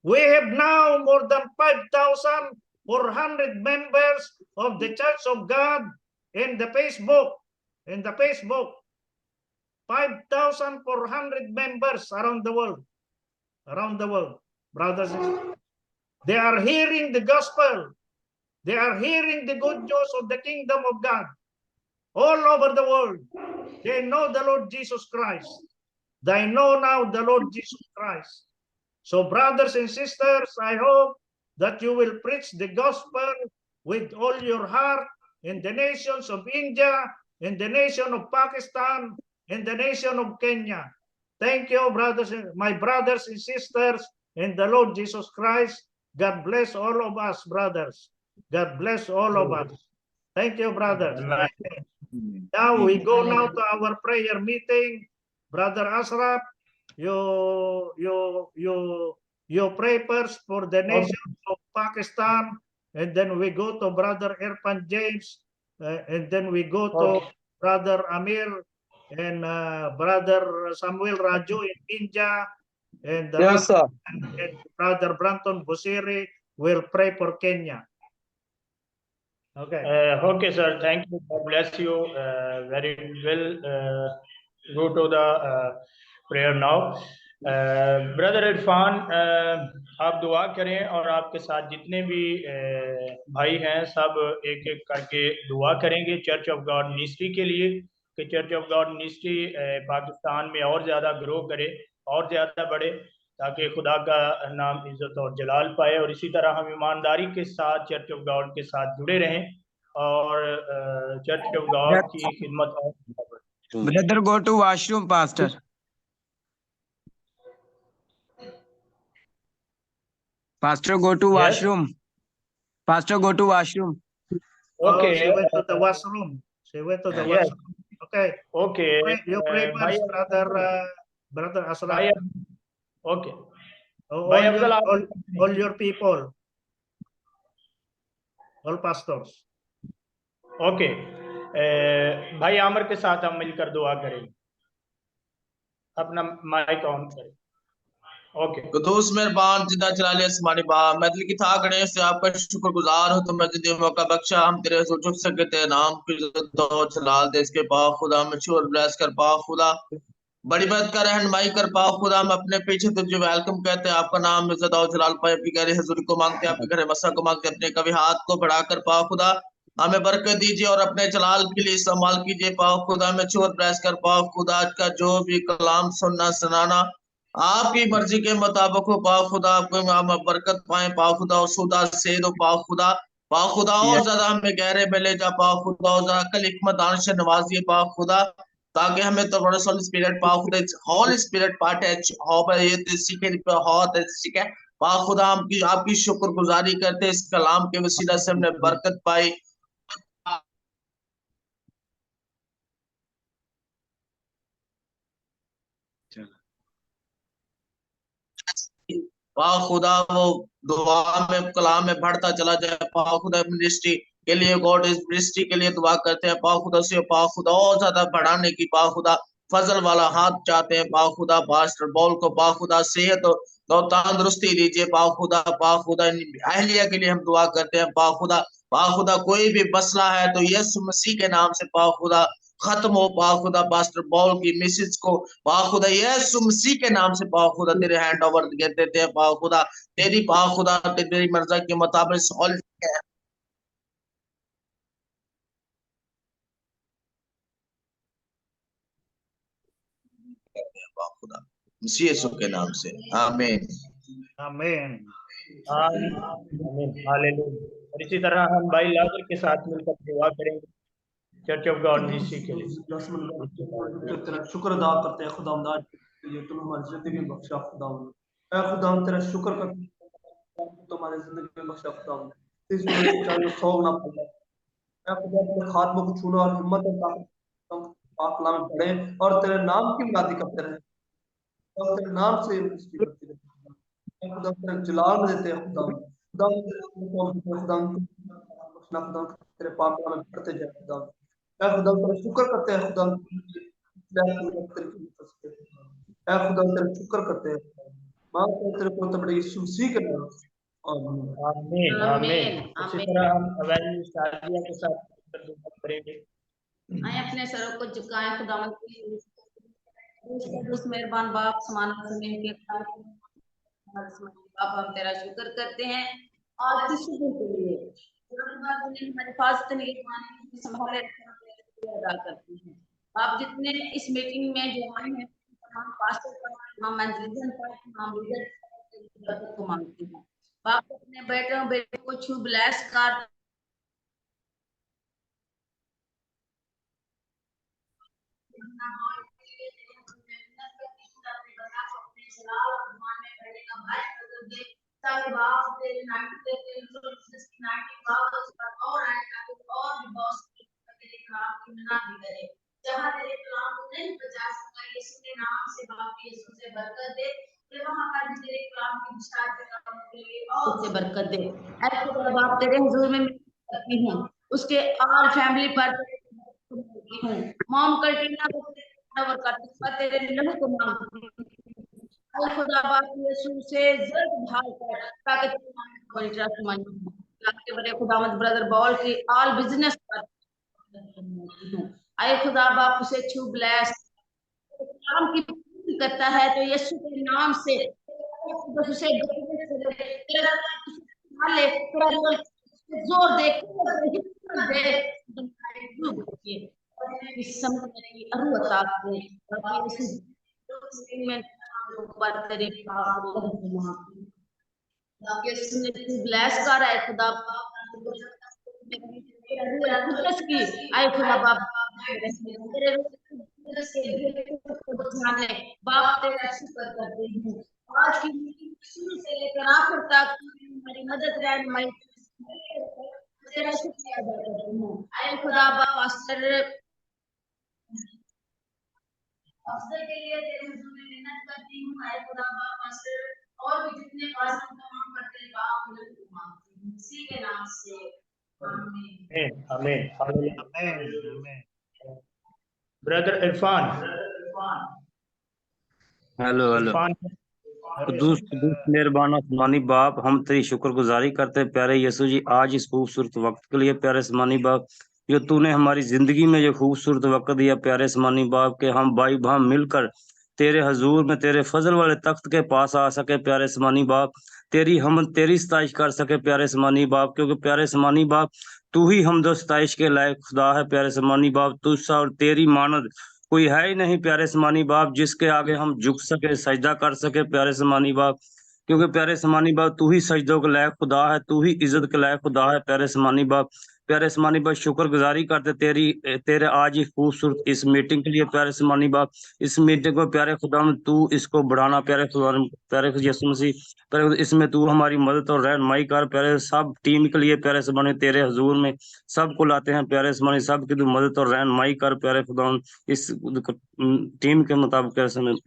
We have now more than 5,400 members of the Church of God in the Facebook. 5,400 members around the world, brothers and sisters. They are hearing the gospel. They are hearing the good news of the kingdom of God all over the world. They know the Lord Jesus Christ. They know now the Lord Jesus Christ. So, brothers and sisters, I hope that you will preach the gospel with all your heart in the nations of India, in the nation of Pakistan, in the nation of Kenya. Thank you, my brothers and sisters in the Lord Jesus Christ. God bless all of us, brothers. God bless all of us. Thank you, brothers. Now we go now to our prayer meeting. Brother Ashraf, you pray first for the nation of Pakistan, and then we go to Brother Irfan James, and then we go to Brother Amir and Brother Samuel Raju in India, and, Yes, sir. and Brother Branton Busiri will pray for Kenya. Okay. Okay, sir. Thank you. God bless you. Very well. Go to the prayer now. Brother Irfan, आप दुआ करें और आपके साथ जितने भी भाई हैं सब एक एक करके दुआ करेंगे चर्च ऑफ गॉड मिनिस्ट्री के लिए कि church of God ministry Pakistan में और ज़्यादा ग्रो करे और ज़्यादा बढ़े ताकि खुदा का नाम इज्जत और जलाल पाए, और इसी तरह हम ईमानदारी के साथ चर्च ऑफ गॉड के साथ जुड़े रहें और चर्च ऑफ गॉड की खिदमत और Brother, go to washroom, Pastor. Pastor, go to washroom. Pastor, go to washroom. Okay. She went to the washroom. She went to the washroom. Okay. Okay. You pray first, Brother Ashraf. Okay. All your people. All pastors. Okay. भाई आमर के साथ हम मिलकर दुआ करेंगे. अपना mic on करें. ओके. कुदूस मेहरबान जिंदा जलाल आसमानी बाप, मैं दिल की था गणेश से आपका शुक्रगुजार हूँ, तुमने जिंदगी मौका बख्शा हम तेरे हुजूर झुक सके, तेरे नाम की इज्जत और जलाल दे इसके पाक खुदा मशहूर ब्लेस कर पाक खुदा, बड़ी बात का रहनुमाई कर पाक खुदा, हम अपने पीछे तुझे वेलकम कहते हैं, आपका नाम इज्जत और जलाल पाए, आपकी गहरी हुजूरी को मांगते हैं, आपके घर मसा को मांगते हैं, अपने कभी हाथ को बढ़ाकर पाक खुदा हमें बरकत दीजिए और अपने जलाल के लिए इस्तेमाल कीजिए पाक खुदा, में छोर ब्लेस कर पाक खुदा, आज का जो भी कलाम सुनना सुनाना आपकी मर्जी के मुताबिक हो पाक खुदा, आपको हम बरकत पाए पाक खुदा, और सुदा सेद हो पाक खुदा, पाक खुदा और ज्यादा हमें गहरे में ले जा पाक खुदा, और ज्यादा कल हिकमत दानिश से नवाजिए पाक खुदा, ताकि हमें तो बड़ा होली स्पिरिट पाक खुदा, होली स्पिरिट पार्ट है हो ये सीखे हो सीखे पाक खुदा, हम आपकी शुक्रगुजारी करते इस कलाम के वसीला से हमने बरकत पाई, पाक खुदा वो दुआ में कलाम में बढ़ता चला जाए। पाक खुदा मिनिस्ट्री के लिए, गॉड इस मिनिस्ट्री के लिए दुआ करते हैं। पाक खुदा से पाक खुदा और ज्यादा बढ़ाने की पाक खुदा फजल वाला हाथ चाहते हैं। पाक खुदा पास्टर बॉल को पाक खुदा सेहत और तंदुरुस्ती दीजिए। पाक खुदा अहलिया के लिए हम दुआ करते हैं। पाक खुदा कोई भी मसला है तो यीशु मसीह के नाम से पाक खुदा खत्म हो। पाक खुदा पास्टर बॉल की मिसेज को पाक खुदा यीशु मसीह के नाम से पाक खुदा तेरे हैंड ओवर देते हैं। पाक खुदा तेरी मर्जी के मुताबिक सॉल्व है। पाक खुदा मसीह यीशु के नाम से आमीन। आमीन। आमीन, हालेलुया। और इसी तरह हम भाई लाजर के साथ मिलकर दुआ करेंगे चर्च ऑफ गॉड मिनिस्ट्री के लिए। तेरा शुक्र अदा करते हैं खुदा आज ये तुम हमारी जिंदगी में बख्शा खुदा। खुदा तेरा शुक्र करते हैं तुम्हारी जिंदगी में बख्शा खुदा। इसमें चाहे 100 गुना फल है खुदा। अपने खात्मों को छूना और हिम्मत और ताकत पाक कलाम में पढ़े और तेरे नाम की मुनादी करते रहे और तेरे नाम से मिनिस्ट्री करते रहे खुदा। तेरे जलाल में देते हैं खुदा। खुदा खुदा तेरे पाक कलाम में पढ़ते जाए खुदा। खुदा तेरा शुक्र करते हैं खुदा। खुदा तेरा शुक्र करते हैं मां तेरे को तो बड़े यीशु मसीह के नाम से आमीन, आमीन। इसी तरह हम एवेंजलिस्ट आलिया के साथ दुआ करेंगे। आए अपने सरों को झुकाएं खुदावंद की उस मेहरबान बाप समान जमीन के बाप हम तेरा शुक्र करते हैं आज की सुबह के लिए हमारी हिफाजत संभाले अदा करते हैं। आप जितने इस मीटिंग में जो आए हैं तमाम पास्टर पर तमाम एवेंजलिज्म पर तमाम लीडर को मांगते हैं। बाप अपने बेटे को छू ब्लेस कर जहाँ तेरे कलाम को नहीं बचा सका यीशु के नाम से बाप यीशु से बरकत दे कि वहाँ पर भी तेरे कलाम की विस्तार के काम के लिए और से बरकत दे। ऐसे तेरा बाप तेरे हुजूर में करती हूँ उसके और फैमिली पर हूँ मॉम कल्टीना को तेरे लहू को मांगती हूँ खुदा बाप यीशु से जल्द भाग कर ताकि तुम्हारी ट्रस्ट माने बड़े खुदावंद ब्रदर बॉल की ऑल बिजनेस पर आए खुदा बाप उसे छू ब्लेस काम की करता है तो यीशु के नाम से उसे जोर दे ब्लेस कर आए खुदा की आए खुदा बाप बाप तेरा शुक्र करते हैं आज की मीटिंग शुरू से लेकर आखिर तक हमारी मदद रहनुमाई तेरा शुक्रिया अदा करते हैं। आए खुदा बाप पास्टर के लिए तेरे हुजूर में मिन्नत करती हूँ। आए खुदा बाप पास्टर और भी जितने पास्टर तमाम करते हैं बाप उनको मांगती हूँ इसी के नाम से आमीन, आमीन, आमीन। ब्रदर इरफान। हेलो कुदूस मेहरबान आसमानी बाप हम तेरी शुक्रगुजारी करते हैं प्यारे यीशु जी आज इस खूबसूरत वक्त के लिए प्यारे आसमानी बाप जो तूने हमारी जिंदगी में जो खूबसूरत वक्त दिया प्यारे आसमानी बाप के हम भाई बहन मिलकर तेरे हजूर में तेरे फजल वाले तख्त के पास आ सके प्यारे आसमानी बाप हम तेरी सताइश कर सके प्यारे आसमानी बाप क्योंकि प्यारे आसमानी बाप तू ही हम दो सताइश के लायक खुदा है प्यारे आसमानी बाप तुझसा और तेरी मानद कोई है ही नहीं प्यारे समानी बाप जिसके आगे हम झुक सके सजदा कर सके प्यारे समानी बाप क्योंकि प्यारे समानी बाप तू ही सजदों के लायक खुदा है तू ही इज्जत के लायक खुदा है प्यारे समानी बाप शुक्रगुजारी करते तेरे आज ही खूबसूरत इस मीटिंग के लिए प्यारे समानी बाप इस मीटिंग को प्यारे खुदा तू इसको बढ़ाना प्यारे खुदा प्यारे यीशु मसीह प्यारे इसमें तू हमारी मदद और रहनुमाई कर प्यारे सब टीम के लिए प्यारे समानी तेरे हजूर में सबको लाते हैं प्यारे समानी सब की तू मदद और रहनुमाई कर प्यारे खुदा इस टीम के मुताबिक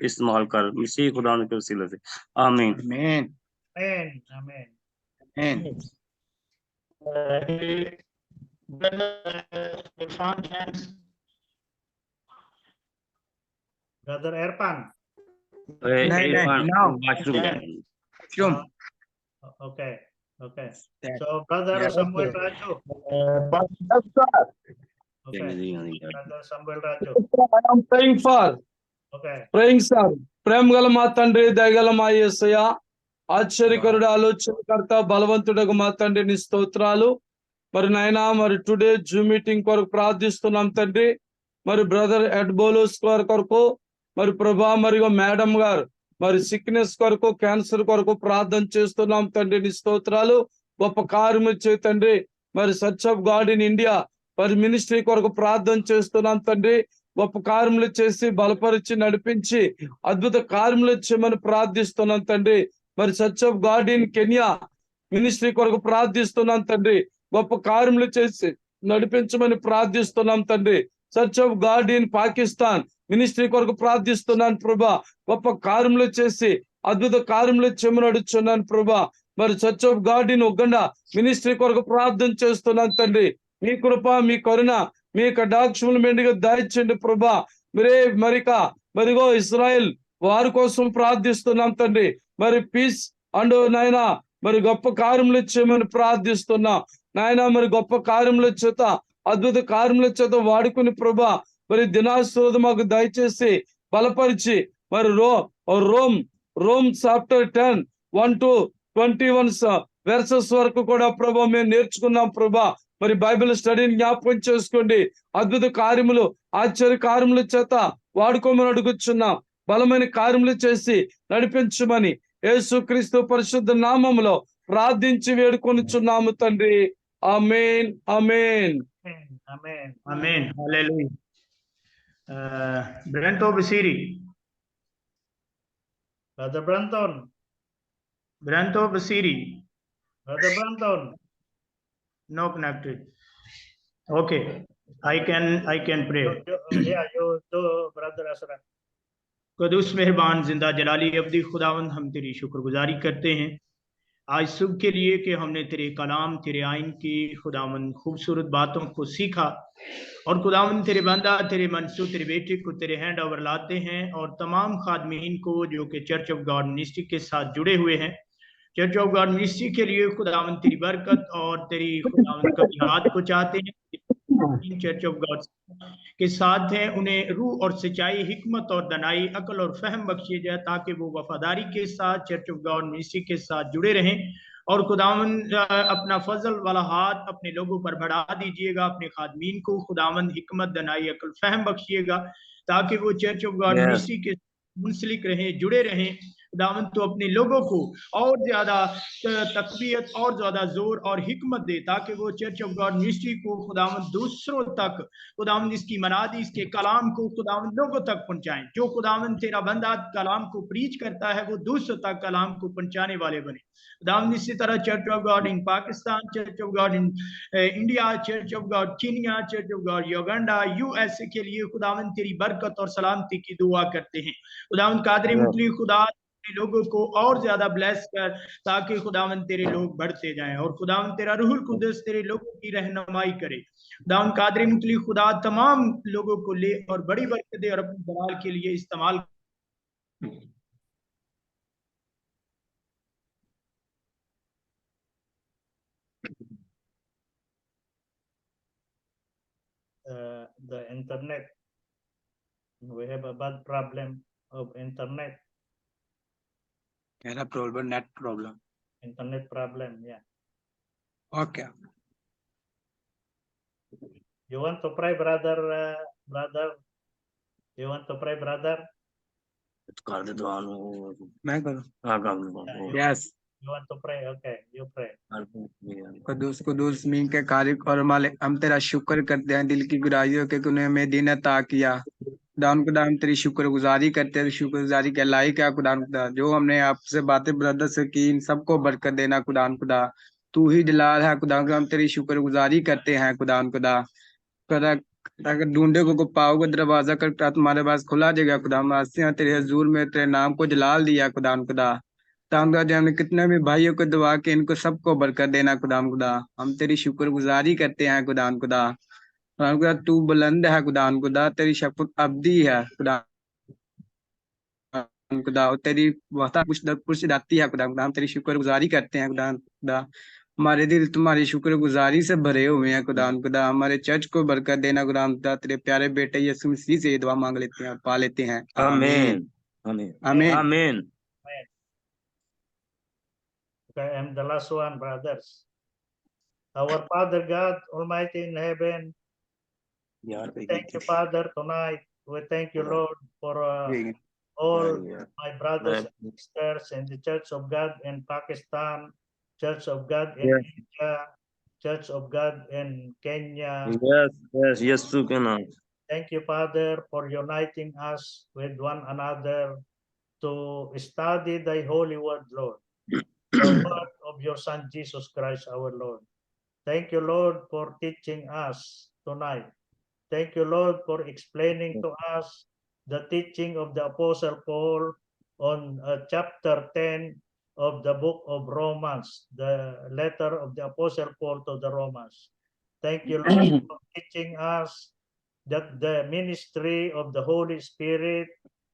इस्तेमाल कर मसीह खुदा के वसीले से आमीन। Amen. Amen. Amen. Brother Erpan. Now. washroom. Washroom. Okay. Okay. Yes. So Brother Yes. Samuel Raju. Okay. Brother Samuel Raju. I am praying for. Okay. Praying sir ప్రేమ గల మా తండ్రి దయగల మా యేసయ్య ఆశ్చర్యకరుడు ఆలోచనకర్త బలవంతుడకు మా తండ్రి నీ స్తోత్రాలు మరి నాయనా మరి టుడే జూమ్ మీటింగ్ కొరకు ప్రార్థిస్తున్నాం తండ్రి మరి బ్రదర్ ఎడ్బోలోస్ కొరకు మరి ప్రభా మరియు మేడం గారు మరి సిక్నెస్ కొరకు క్యాన్సర్ కొరకు ప్రార్థన చేస్తున్నాం తండ్రి నీ స్తోత్రాలు గొప్ప కార్యము చే తండ్రి మరి search of God in India మరి మినిస్ట్రీ కొరకు ప్రార్థన చేస్తున్నాం తండ్రి గొప్ప కార్యములు చేసి బలపరిచి నడిపించి అద్భుత కార్యములు చేయమని ప్రార్థిస్తున్నాం తండ్రి మరి church of God in Kenya ministry కొరకు ప్రార్థిస్తున్నాం తండ్రి గొప్ప కార్యములు చేసి నడిపించమని ప్రార్థిస్తున్నాం తండ్రి church of God in Pakistan ministry కొరకు ప్రార్థిస్తున్నాను ప్రభా గొప్ప కార్యములు చేసి అద్భుత కార్యములు చేయమని అడుగుతున్నాను ప్రభా మరి church of God in Uganda ministry కొరకు ప్రార్థన చేస్తున్నాను తండ్రి మీ కృప మీ కరుణ మీ కటాక్షములు మెండుగా దాయిచ్చండి ప్రభా మరిగో ఇస్రాయెల్ వారి కోసం ప్రార్థిస్తున్నాం తండ్రి మరి పీస్ అండ్ నాయనా మరి గొప్ప కార్యములు చేయమని ప్రార్థిస్తున్నా నాయనా మరి గొప్ప కార్యముల చేత అద్భుత కార్యముల చేత వాడుకుని ప్రభా మరి దినాశ్రోధ మాకు దయచేసి బలపరిచి మరి రోమ్ చాప్టర్ 10 1 to 21 వెర్సెస్ వరకు కూడా ప్రభా మేము నేర్చుకున్నాం ప్రభా మరి బైబిల్ స్టడీని జ్ఞాపకం చేసుకోండి అద్భుత కార్యములు ఆశ్చర్య కార్యముల చేత వాడుకోమని అడుగుచున్నాం బలమైన కార్యములు చేసి నడిపించమని యేసుక్రీస్తు పరిశుద్ధ నామములో ప్రార్థించి వేడుకొనుచున్నాము తండ్రి ఆమేన్ ఆమేన్ Amen. Amen. Hallelujah. Brento Basiri. Brother Branton. Brento Basiri. Brother Branton. No connected. Okay. I can pray. Yeah, you do, Brother Asra. कदूस मेहरबान जिंदा जलाली अब्दी खुदावंद हम तेरी शुक्रगुजारी करते हैं आज सुबह के लिए कि हमने तेरे कलाम तेरे आइन की खुदावंद खूबसूरत बातों को सीखा और खुदावंद तेरे बंदा तेरे मनसू तेरे बेटे को तेरे हैंड ओवर लाते हैं और तमाम खादमीन को जो कि चर्च ऑफ गॉड मिनिस्ट्री के साथ जुड़े हुए हैं चर्च ऑफ गॉड मिनिस्ट्री के लिए खुदावंद तेरी बरकत और तेरी खुदावंद कबीलात को चाहते हैं चर्च ऑफ गॉड के साथ हैं उन्हें रूह और सच्चाई हिकमत और दनाई अकल और फहम बख्शिए जाए ताकि वो वफादारी के साथ चर्च ऑफ गॉड मिनिस्ट्री के साथ जुड़े रहें और खुदावंद अपना फजल वाला हाथ अपने लोगों पर बढ़ा दीजिएगा अपने खादमीन को खुदावंद हिकमत दनाई अकल फहम बख्शिएगा ताकि वो चर्च ऑफ गॉड मिनिस्ट्री के मुंसलिक रहें जुड़े रहें खुदावंद तो अपने लोगों को और ज्यादा तकबीयत और ज्यादा जोर और हिकमत दे ताकि वो चर्च ऑफ गॉड मिनिस्ट्री को खुदावंद दूसरों तक खुदावंद इसकी मनादी इसके कलाम को खुदावंद लोगों तक पहुंचाएं जो खुदावंद तेरा बंदा कलाम को प्रीच करता है वो दूसरों तक कलाम को पहुंचाने वाले बने खुदावंद इसी तरह church of God in Pakistan church of God in India church of God Kenya church of God Uganda USA के लिए खुदावंद तेरी बरकत और सलामती की दुआ करते हैं खुदावंद कादरी मुतली खुदा लोगों को और ज्यादा ब्लेस कर ताकि खुदावंद तेरे लोग बढ़ते जाएं और खुदावंद तेरा रूहुल कुद्दस तेरे लोगों की रहनुमाई करे खुदावंद कादरी मुतली खुदा तमाम लोगों को ले और बड़ी बरकत दे और अपने जलाल के लिए इस्तेमाल The internet, we have a bad problem of internet. Era problem, net problem. Internet problem, yeah. Okay. You want to pray, brother? Brother, you want to pray, brother? कर दे दुआ नु मैं करूं? हां कर दे Yes. You want to pray? Okay, you pray. कुदूस मीन के कार्य और मालिक हम तेरा शुक्र करते हैं दिल की गुराइयों के तूने हमें दिन अता किया खुदा हम तेरी शुक्रगुजारी करते हैं शुक्रगुजारी के लायक है खुदा जो हमने आपसे बातें ब्रदर से की इन सबको बरकत देना खुदा तू ही जलाल है खुदा हम तेरी शुक्रगुजारी करते हैं खुदा अगर ढूंढे को पाओगे दरवाजा कर तुम्हारे पास खुला जगह खुदा हम आते हैं तेरे हजूर में तेरे नाम को जलाल दिया खुदा खुदाम खुदा जो हमने कितने भी भाइयों को दुआ के इनको सबको बरकत देना खुदाम खुदा। हम तेरी शुक्रगुजारी करते हैं खुदाम खुदा। खुदाम खुदा तू बुलंद है खुदाम खुदा, तेरी शपथ अब्दी है खुदा खुदा, और तेरी वफा पुरुष दाती है खुदा खुदा। हम तेरी शुक्रगुजारी करते हैं खुदा खुदा। हमारे दिल तुम्हारी शुक्रगुजारी से भरे हुए हैं खुदा खुदा। हमारे चर्च को बरकत देना खुदा खुदा। तेरे प्यारे बेटे यीशु मसीह से ये दुआ मांग लेते हैं और पा लेते हैं। आमीन आमीन आमीन। आमीन। Okay, I'm the last one, brothers. Our Father God, Almighty in heaven, thank you, Father, tonight. We thank you, Lord, for all my brothers and sisters in the Church of God in Pakistan, Church of God in India, Church of God in Kenya. Yes, यीशु के नाम। Thank you, Father, for uniting us with one another to study thy holy word, Lord. The word of your Son, Jesus Christ, our Lord. Thank you, Lord, for teaching us tonight. Thank you, Lord, for explaining to us the teaching of the Apostle Paul on chapter 10 of the book of Romans, the letter of the Apostle Paul to the Romans. Thank you, Lord, for teaching us that the ministry of the Holy Spirit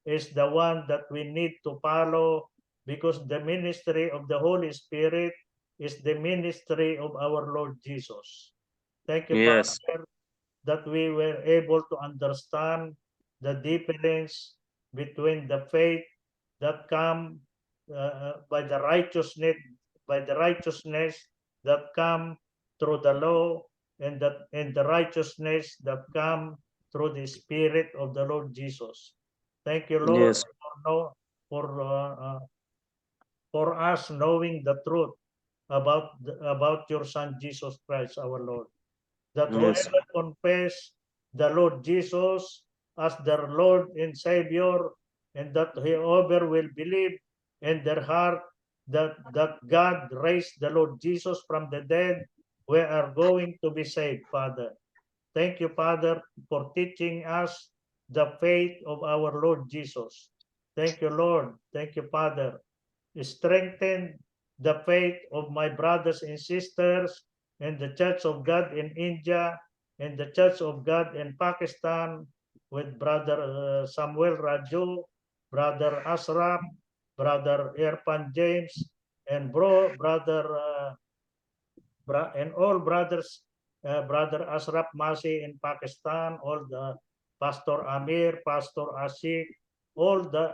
is the one that we need to follow, because the ministry of the Holy Spirit is the ministry of our Lord Jesus. Thank you, Yes. Father, that we were able to understand the difference between the faith that come by the righteousness that come through the law, and the righteousness that come through the Spirit of the Lord Jesus. Thank you, Lord, Yes. for us knowing the truth about your Son Jesus Christ, our Lord. That Yes. whoever confess the Lord Jesus as their Lord and Savior, and that whoever will believe in their heart that God raised the Lord Jesus from the dead, we are going to be saved, Father. Thank you, Father, for teaching us the faith of our Lord Jesus. Thank you, Lord. Thank you, Father. Strengthen the faith of my brothers and sisters in the Church of God in India, in the Church of God in Pakistan, with Brother Samuel Raju, Brother Asraf, Brother Irfan James, and and all brothers, Brother Asraf Masi in Pakistan, all the Pastor Amir, Pastor Ashik, all the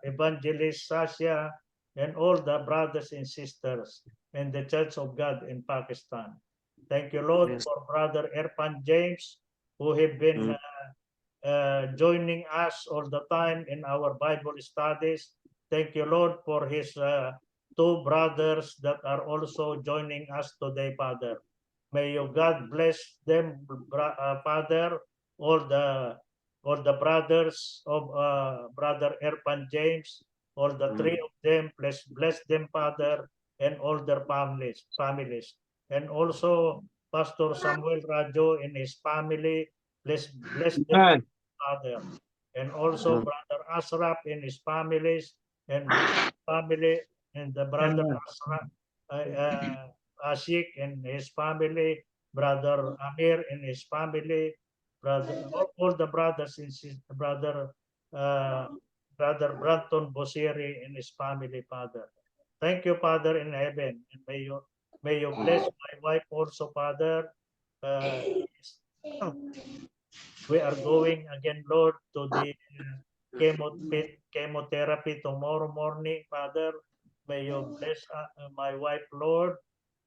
Evangelist Sasha, and all the brothers and sisters in the Church of God in Pakistan. Thank you, Lord, Yes. for Brother Irfan James, who have been joining us all the time in our Bible studies. Thank you, Lord, for his two brothers that are also joining us today, Father. May you God bless them, Father, all the brothers of Brother Irfan James, all the three of them, bless them, Father, and all their families, and also Pastor Samuel Rajo and his family, bless them, Amen. Father, and also Brother Asraf and his families, and family, and the Brother Asraf, Ashik and his family, Brother Amir and his family, all the brothers and Brother Branton Bosiri and his family, Father. Thank you, Father in heaven, and may you bless my wife also, Father. We are going again, Lord, to the chemotherapy tomorrow morning, Father. May you bless my wife, Lord.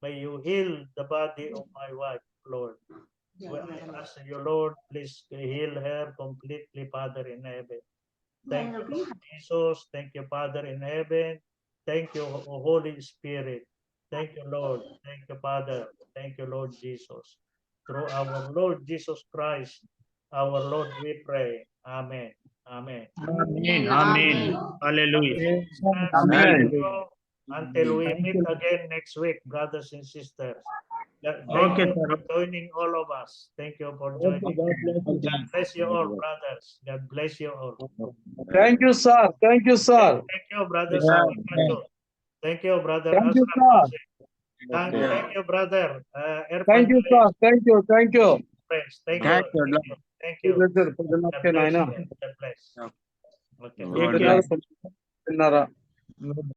May you heal the body of my wife, Lord. I ask you, Lord, please heal her completely, Father in heaven. Thank you, Lord Jesus. Thank you, Father in heaven. Thank you, Holy Spirit. Thank you, Lord. Thank you, Father. Thank you, Lord Jesus. Through our Lord Jesus Christ, our Lord, we pray. Amen. Amen. Amen. Amen. Hallelujah. Amen. Until we meet again next week, brothers and sisters. Thank Okay, you sir. for joining all of us. Thank you for joining. God bless you all, brothers. God bless you all. Thank you, sir. Thank you, sir. Thank you, brother. Yeah, Sami. Thank you, brother. Thank you, Ashraf. sir. Thank you, brother. Thank you, sir. Thank you. Thank you. Friends. Thank Thank you. you. Thank you. Brother, God పొద్దున్నకే bless నాయనా. you. God bless. Okay. God bless. తిన్నారా?